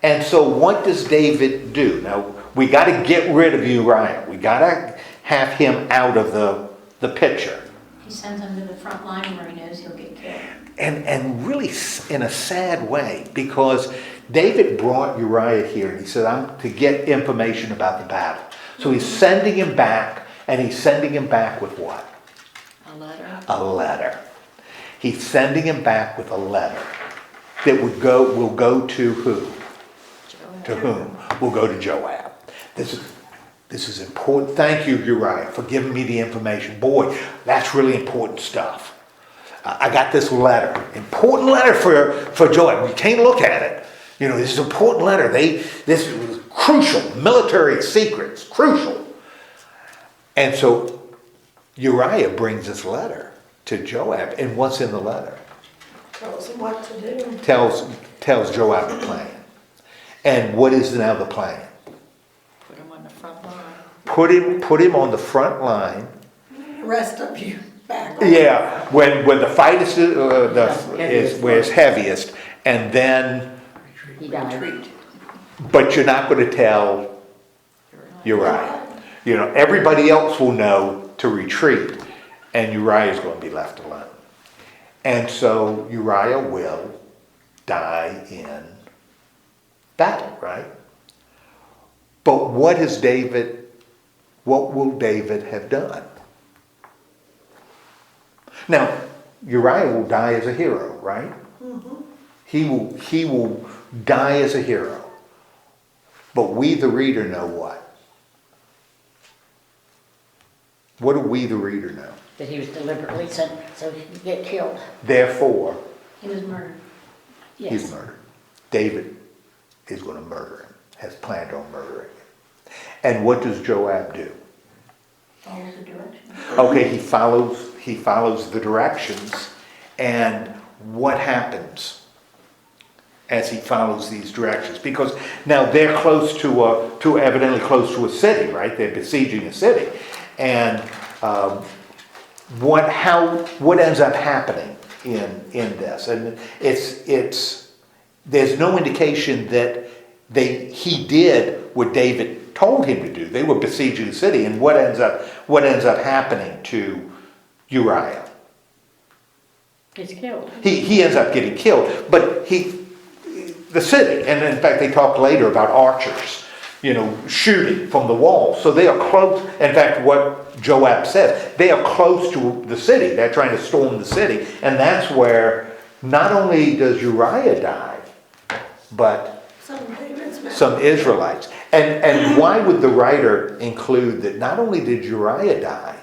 And so what does David do? Now, we got to get rid of Uriah. We got to have him out of the picture. He sends him to the front line where he knows he'll get killed. And really in a sad way, because David brought Uriah here and he said, I'm to get information about the battle. So he's sending him back, and he's sending him back with what? A letter. A letter. He's sending him back with a letter that will go to who? Joab. To whom? Will go to Joab. This is important. Thank you, Uriah, for giving me the information. Boy, that's really important stuff. I got this letter. Important letter for Joab. You can't look at it. You know, this is an important letter. This is crucial. Military secrets. Crucial. And so Uriah brings this letter to Joab. And what's in the letter? Tells him what to do. Tells Joab the plan. And what is now the plan? Put him on the front line. Put him on the front line. The rest of you back. Yeah, when the fight is where it's heaviest, and then, He died. but you're not going to tell Uriah. You know, everybody else will know to retreat, and Uriah is going to be left alone. And so Uriah will die in battle, right? But what will David have done? Now, Uriah will die as a hero, right? Mm-hmm. He will die as a hero. But we, the reader, know what? What do we, the reader, know? That he was deliberately sent so he could get killed. Therefore, He was murdered. he's Yes. murdered. David is going to murder him, has planned on murdering him. And what does Joab do? Follows the direction. Okay, he follows the directions, and what happens as he follows these directions? Because now they're evidently close to a city, right? They're besieging a city, and what ends up happening in this? And there's no indication that he did what David told him to do. They were besieging the city, and what ends up happening to Uriah? He's killed. He ends up getting killed, but the city, and in fact they talk later about archers, shooting from the wall. So they are close. In fact, what Joab says, they are close to the city. They're trying to storm the city, and that's where not only does Uriah die, but some Israelites. And why would the writer include that not only did Uriah die,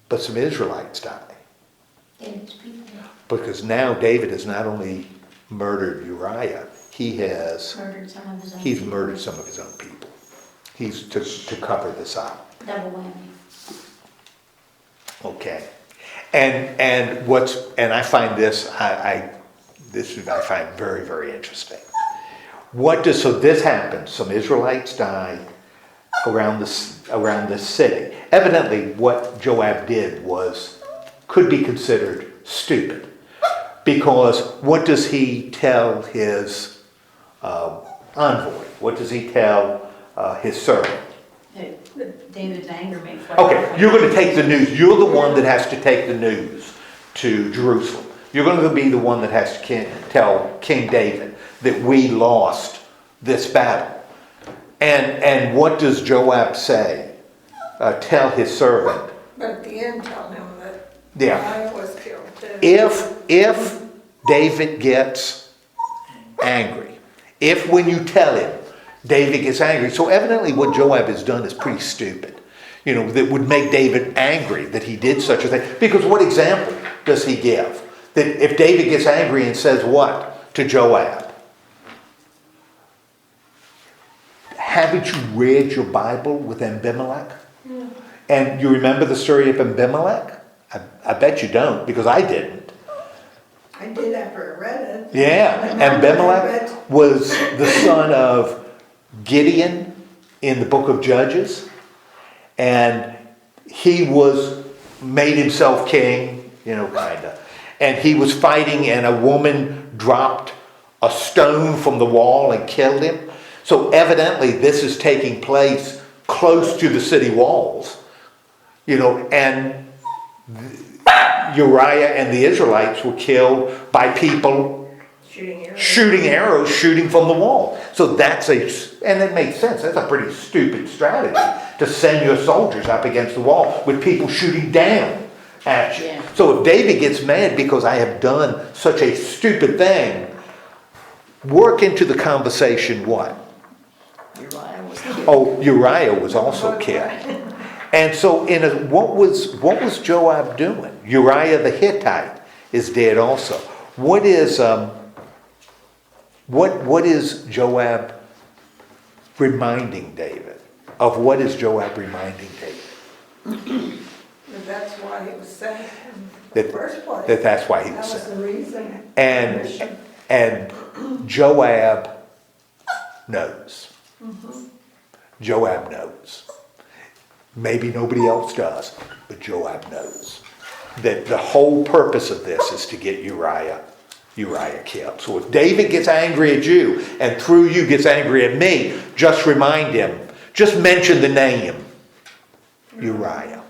but some Israelites die? David's people. Because now David has not only murdered Uriah, he's Murdered some of his own. murdered some of his own people. He's to cover this up. Double whammy. Okay. And I find this I find very, very interesting. So this happens. Some Israelites die around this city. Evidently what Joab did could be considered stupid. Because what does he tell his envoy? What does he tell his servant? David's anger may flare. Okay, you're going to take the news. You're the one that has to take the news to Jerusalem. You're going to be the one that has to tell King David that we lost this battle. And what does Joab say? Tell his servant. But at the end, tell him that Yeah. Uriah was killed too. If David gets angry, if when you tell him, David gets angry. So evidently what Joab has done is pretty stupid. That would make David angry that he did such a thing. Because what example does he give? That if David gets angry and says what to Joab? Haven't you read your Bible with Abimelech? Yeah. And you remember the story of Abimelech? I bet you don't, because I didn't. I did after I read it. Yeah, Abimelech was the son of Gideon in the book of Judges, and he made himself king, kinda. And he was fighting, and a woman dropped a stone from the wall and killed him. So evidently this is taking place close to the city walls, and Uriah and the Israelites were killed by people shooting arrows from the wall. So and it makes sense. That's a pretty stupid strategy to send your soldiers up against the wall with people shooting down at you. Yeah. So if David gets mad because I have done such a stupid thing, work into the conversation what? Uriah was killed. Oh, Uriah was also killed. And so what was Joab doing? Uriah the Hittite is dead also. What is Joab reminding David? Of what is Joab reminding David? That's why he was sent in the first place. That's why he was That was sent. the reason. And Joab knows. Joab knows. Maybe nobody else does, but Joab knows that the whole purpose of this is to get Uriah killed. So if David gets angry at you and through you gets angry at me, just remind him, just mention the name Uriah.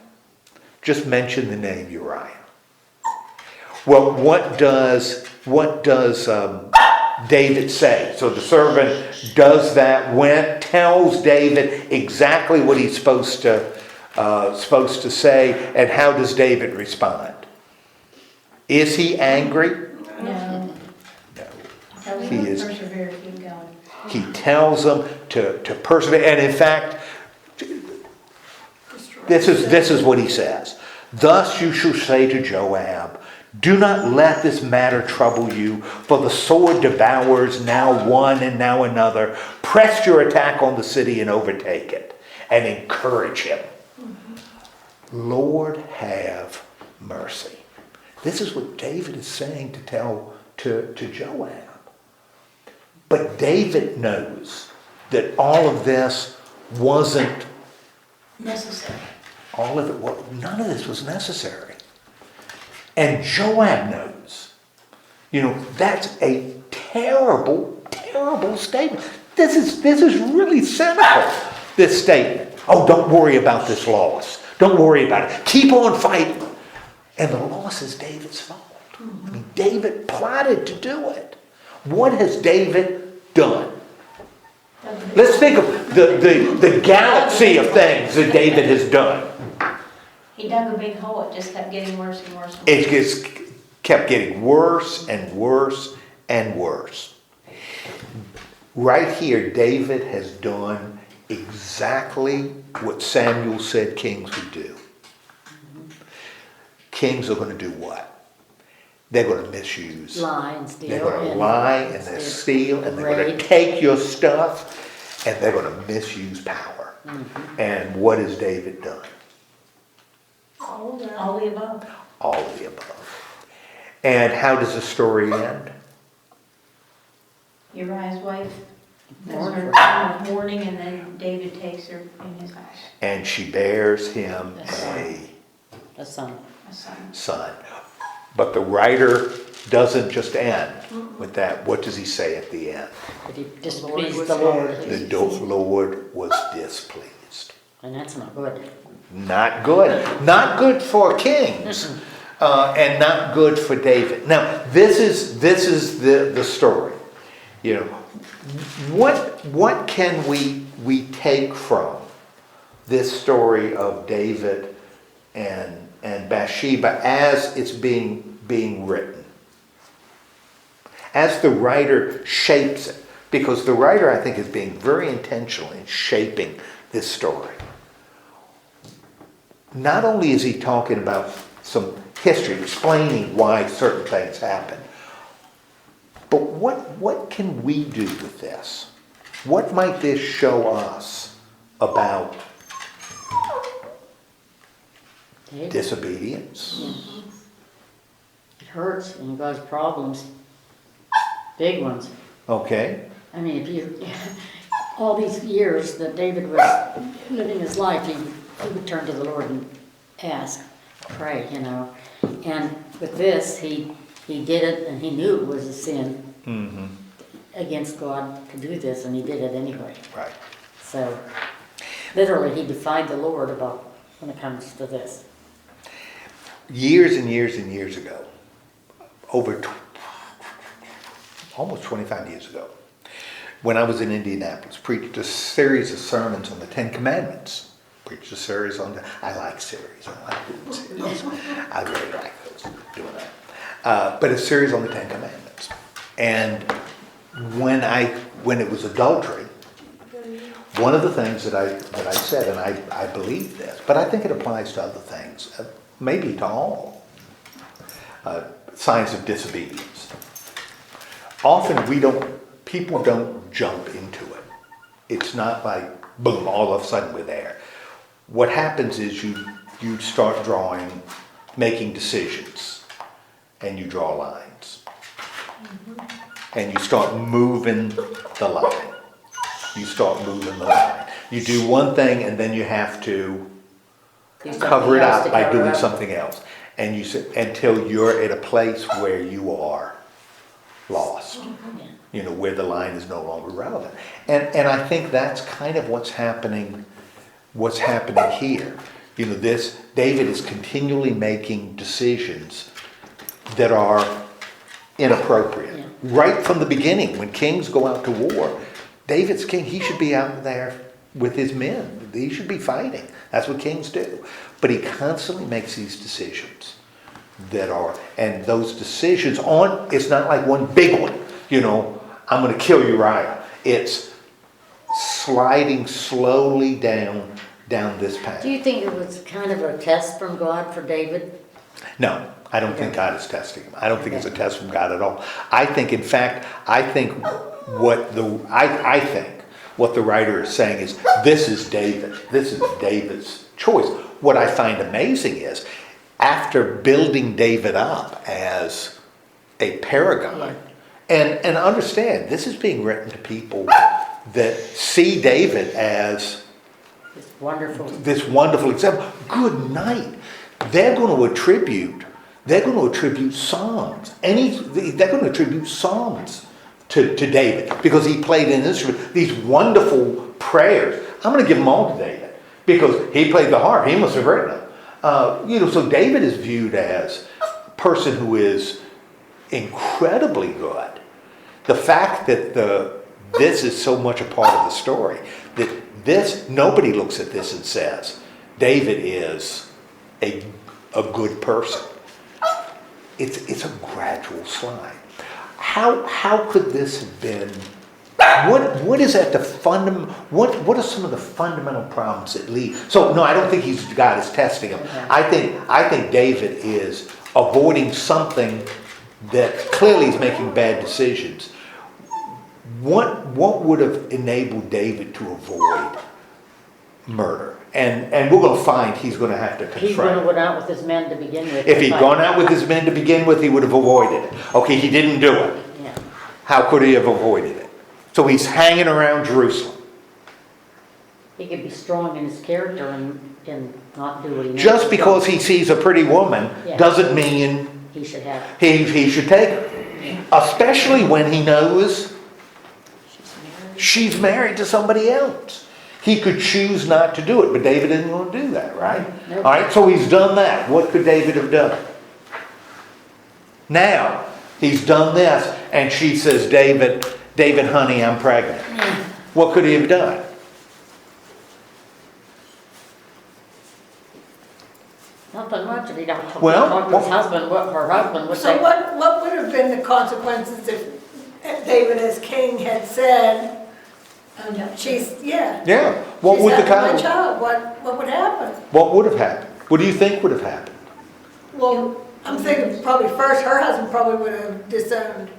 Just mention the name Uriah. Well, what does David say? So the servant does that, tells David exactly what he's supposed to say, and how does David respond? Is he angry? No. No. Tell He him is- to persevere, keep going. He tells them to persevere, and in fact, this is what he says. Thus you shall say to Joab, do not let this matter trouble you, for the sword devours now one and now another. Press your attack on the city and overtake it, and encourage him. Lord, have mercy. This is what David is saying to tell to Joab. But David knows that all of this wasn't, Necessary. none of this was necessary. And Joab knows. That's a terrible, terrible statement. This is really cynical, this statement. Oh, don't worry about this loss. Don't worry about it. Keep on fighting. And the loss is David's fault. I mean, David plotted to do it. What has David done? Let's think of the galaxy of things that David has done. He dug a big hole, it just kept getting worse and worse. And It just kept getting worse and worse and worse. Right here, David has done exactly what Samuel said kings would do. Kings are going to do what? They're going to misuse. Lie and steal. They're going to lie and they're steal and they're going to take your stuff and they're going to misuse power. And what has David done? all the above. All of the above. And how does the story end? Uriah's wife does her time of mourning, and then David takes her in his house, And she bears him A son. a son. son. But the writer doesn't just end with that. What does he say at the end? But he displeased the Lord. The Lord was displeased. And that's not good. Not good. Not good for kings. And not good for David. Now, this is the story. What can we take from this story of David and Bathsheba as it's being written? As the writer shapes it. Because the writer, I think, is being very intentional in shaping this story. Not only is he talking about some history, explaining why certain things happen, but what can we do with this? What might this show us about disobedience? It hurts and you cause problems. Big ones. Okay. I mean, if you, all these years that David was living his life, he would turn to the Lord and ask, pray, And with this, he did it, and he knew it was a sin against God to do this, and he did it anyway. Right. So, literally, he defied the Lord about when it comes to this. Years and years and years ago, almost 25 years ago, when I was in Indianapolis, preached a series of sermons on the Ten Commandments. Preached a series on I like series. I like doing series. I really like doing that. But a series on the Ten Commandments. And when it was adultery, one of the things that I said, and I believe this, but I think it applies to other things, maybe to all signs of disobedience. Often people don't jump into it. It's not like, boom, all of a sudden we're there. What happens is you start making decisions, and you draw lines. And you start moving the line. You start moving the line. You do one thing, and then you have to cover it up by doing something else. And you say, until you're at a place where you are lost. Where the line is no longer relevant. And I think that's kind of what's happening here. David is continually making decisions that are inappropriate. Yeah. Right from the beginning, when kings go out to war, David's king, he should be out there with his men. He should be fighting. That's what kings do. But he constantly makes these decisions and those decisions it's not like one big one, I'm going to kill Uriah. It's sliding slowly down this path. Do you think it was kind of a test from God for David? No, I don't think God is testing him. I don't think it's a test from God at all. I think, in fact, what the writer is saying is, this is David. This is David's choice. What I find amazing is, after building David up as a paragon, and understand, this is being written to people that see David as It's wonderful. this wonderful example. Good night. They're going to attribute psalms. They're going to attribute psalms to David because he played an instrument. These wonderful prayers. I'm going to give them all to David because he played the harp. He must have written them. So David is viewed as a person who is incredibly good. The fact that this is so much a part of the story, that nobody looks at this and says, David is a good person. It's a gradual slide. How could this have been? What is at the what are some of the fundamental problems that lead? So no, I don't think God is testing him. Okay. I think David is avoiding something that clearly is making bad decisions. What would have enabled David to avoid murder? And we're going to find he's going to have to confront. He would have went out with his men to begin with. If he'd gone out with his men to begin with, he would have avoided it. Okay, he didn't do it. Yeah. How could he have avoided it? So he's hanging around Jerusalem. He could be strong in his character and not do what he knows. Just because he sees a pretty woman doesn't mean He should have. he should take her. Especially when he knows she's married to somebody else. He could choose not to do it, but David didn't want to do that, right? Nope. All right, so he's done that. What could David have done? Now, he's done this, and she says, David, honey, I'm pregnant. What could he have done? Nothing much if he don't talk Well, to his husband, what her husband would So say. what would have been the consequences if David as king had said, Yeah. she's having my child, what would happen? What would have happened? What do you think would have happened? Well, I'm thinking probably first her husband probably would have disowned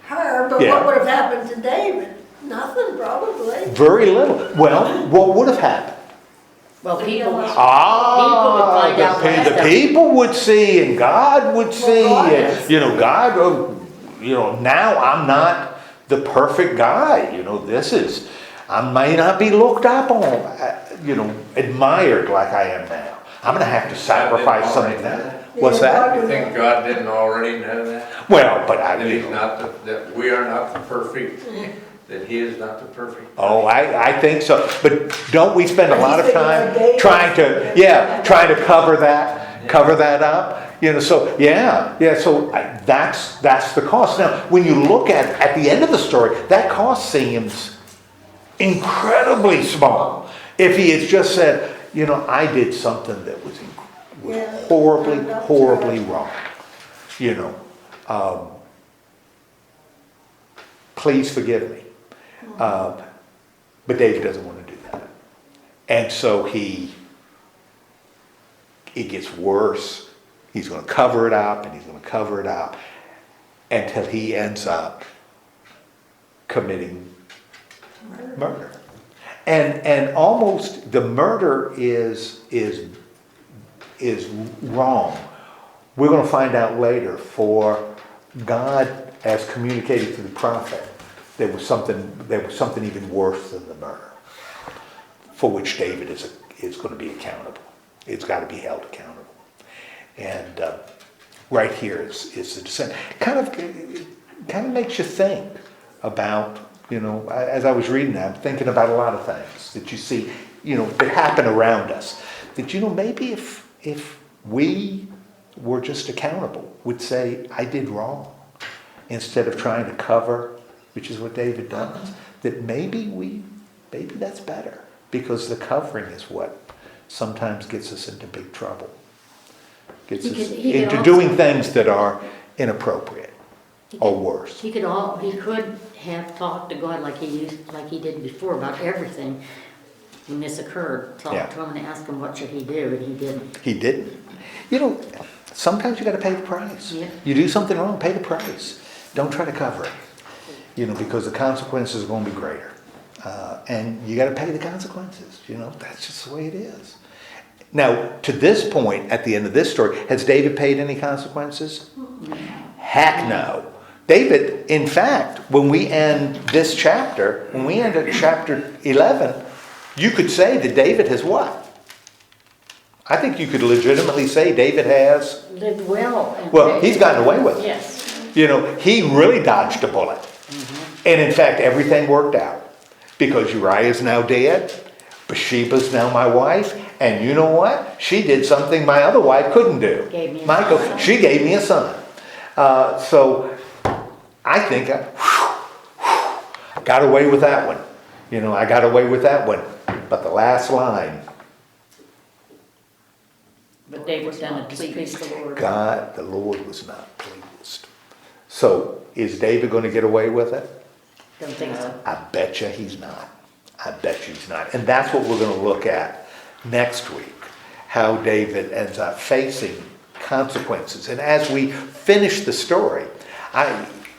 her, but Yeah. what would have happened to David? Nothing, probably. Very little. Well, what would have happened? Well, people would find out The later. people would see, and God would see, God and is. now I'm not the perfect guy. I may not be looked up on, admired like I am now. I'm going to have to sacrifice some of that. What's that? You think God didn't already know that? Well, but That he's not that we are not the perfect, that he is not the perfect. Oh, I think so. But don't we spend a lot of time trying to cover that up? So that's the cost. Now, when you look at the end of the story, that cost seems incredibly small. If he had just said, I did something that was horribly wrong. Please forgive me. But David doesn't want to do that. And so it gets worse. He's going to cover it up and he's going to cover it up until he ends up committing murder. And almost the murder is wrong. We're going to find out later, for God, as communicated to the prophet, there was something even worse than the murder, for which David is going to be accountable. It's got to be held accountable. And right here is the descent. Kind of makes you think about, as I was reading that, I'm thinking about a lot of things that you see, that happen around us. That, maybe if we were just accountable, would say, I did wrong. instead of trying to cover, which is what David does, that maybe that's better, because the covering is what sometimes gets us into big trouble. Gets He us could into also- doing things that are inappropriate or worse. He could have talked to God like he did before about everything when this occurred. Talk Yeah. to him and ask him what should he do, and he didn't. He didn't. You know, sometimes you got to pay the price. Yeah. You do something wrong, pay the price. Don't try to cover it. You know, because the consequences are going to be greater. And you got to pay the consequences. You know, that's just the way it is. Now, to this point, at the end of this story, has David paid any consequences? Heck no. David, in fact, when we end this chapter, when we end at chapter 11, you could say that David has what? I think you could legitimately say David has. Lived well. Well, he's gotten away with it. Yes. You know, he really dodged a bullet. And in fact, everything worked out. Because Uriah's now dead, Bathsheba's now my wife, and you know what? She did something my other wife couldn't do. Gave me a Michael, son. she gave me a son. So I think I got away with that one. You know, I got away with that one. But the last line, But David done it displeased the Lord. God, the Lord was not pleased. So is David going to get away with it? Don't think so. I bet you he's not. I bet you he's not. And that's what we're going to look at next week, how David ends up facing consequences. And as we finish the story,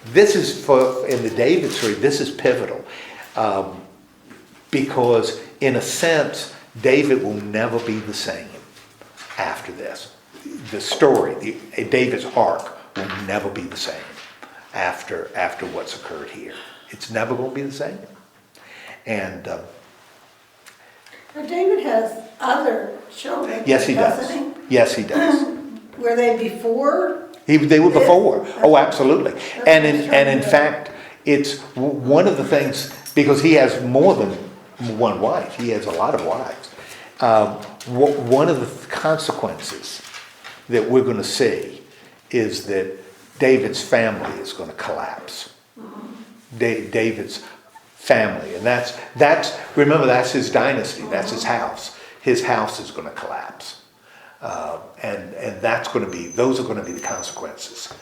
this is in the David story, this is pivotal. Because in a sense, David will never be the same after this. The story, David's arc will never be the same after what's occurred here. It's never going to be the same. And Now, David has other children. yes, he does. doesn't Yes, he does. he? Were they before? They were before. Oh, absolutely. And what I was in trying to- fact, it's one of the things, because he has more than one wife. He has a lot of wives. One of the consequences that we're going to see is that David's family is going to collapse. David's family, and remember, that's his dynasty, that's his house. His house is going to collapse, and those are going to be the consequences.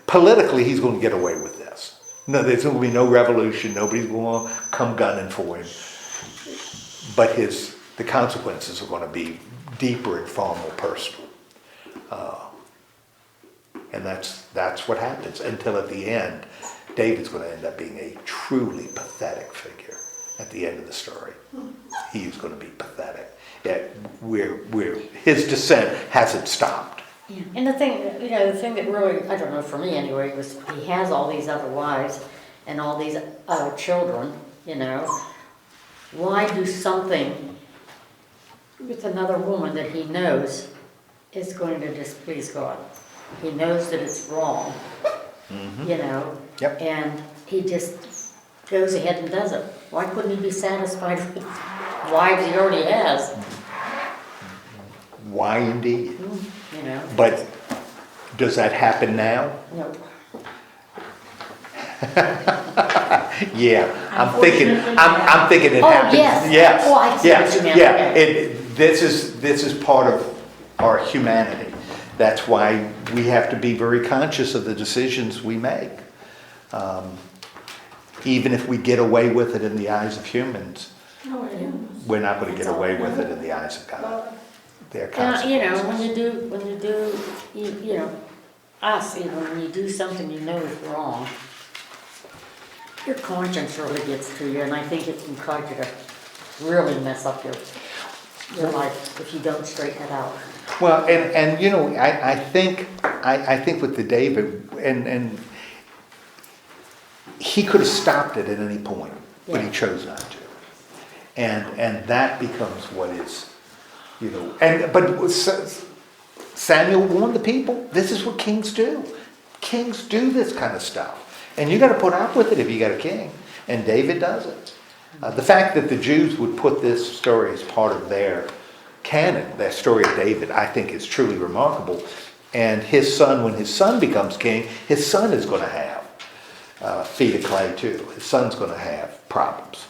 Politically, he's going to get away with this. No, there's going to be no revolution. Nobody's going to come gunning for him. But the consequences are going to be deeper and far more personal. And that's what happens until at the end, David's going to end up being a truly pathetic figure at the end of the story. He's going to be pathetic. Where his descent hasn't stopped. Yeah. And the thing that really, I don't know, for me anyway, was he has all these other wives and all these other children, Why do something with another woman that he knows is going to displease God? He knows that it's wrong, Yep. and he just goes ahead and does it. Why couldn't he be satisfied with wives he already has? Why indeed? But But does that happen now? no. Yeah, I'm thinking it Oh, happens. yes. Yes. Oh, I see what you meant. Yeah. Okay. This is part of our humanity. That's why we have to be very conscious of the decisions we make. Even if we get away with it in the eyes of humans, we're not going to get away with it in the eyes of God. There are consequences. When you do, us, when you do something you know is wrong, your conscience really gets to you, and I think it can cause you to really mess up your life if you don't straighten it out. Well, I think with the David, and he could have stopped it at any point, but he Yeah. chose not to. And that becomes what is, but Samuel warned the people, this is what kings do. Kings do this kind of stuff. And you got to put up with it if you got a king. And David does it. The fact that the Jews would put this story as part of their canon, their story of David, I think is truly remarkable. And his son, when his son becomes king, his son is going to have feet of clay too. His son's going to have problems.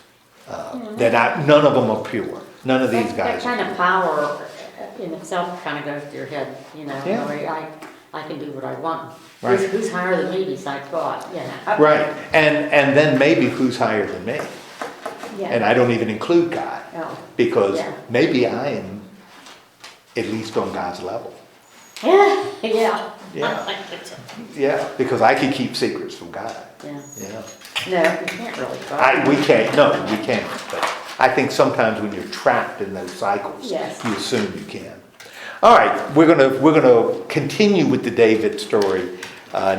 None of them are pure. None of these guys. That kind of power in itself kind of goes to your head, you know. Yeah. I can do what I want. Right. Who's higher than me besides God, you know? Right, and then maybe who's higher than me? Yeah. And I don't even include God, Oh. because Yeah. maybe I am at least on God's level. Yeah, yeah. Yeah. Yeah, because I can keep secrets from God. Yeah. Yeah. No, you can't really. We can't, but I think sometimes when you're trapped in those cycles, Yes. you assume you can. All right, we're gonna continue with the David story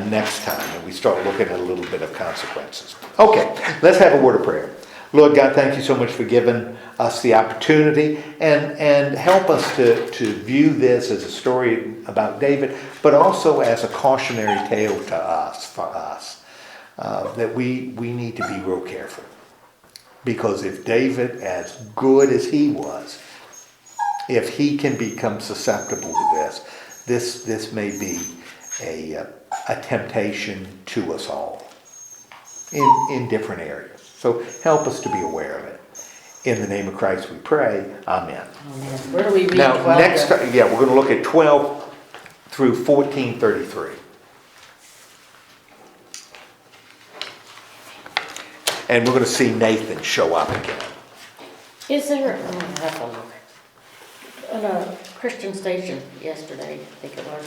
next time, and we start looking at a little bit of consequences. Okay, let's have a word of prayer. Lord God, thank you so much for giving us the opportunity, and help us to view this as a story about David, but also as a cautionary tale to us, that we need to be real careful. Because if David, as good as he was, if he can become susceptible to this may be a temptation to us all in different areas. So help us to be aware of it. In the name of Christ we pray. Amen. Amen. Where do we read Now, 12 next, to? we're going to look at 12 through 1433. And we're going to see Nathan show up again. Is there, I have to look, on a Christian station yesterday, I think it was,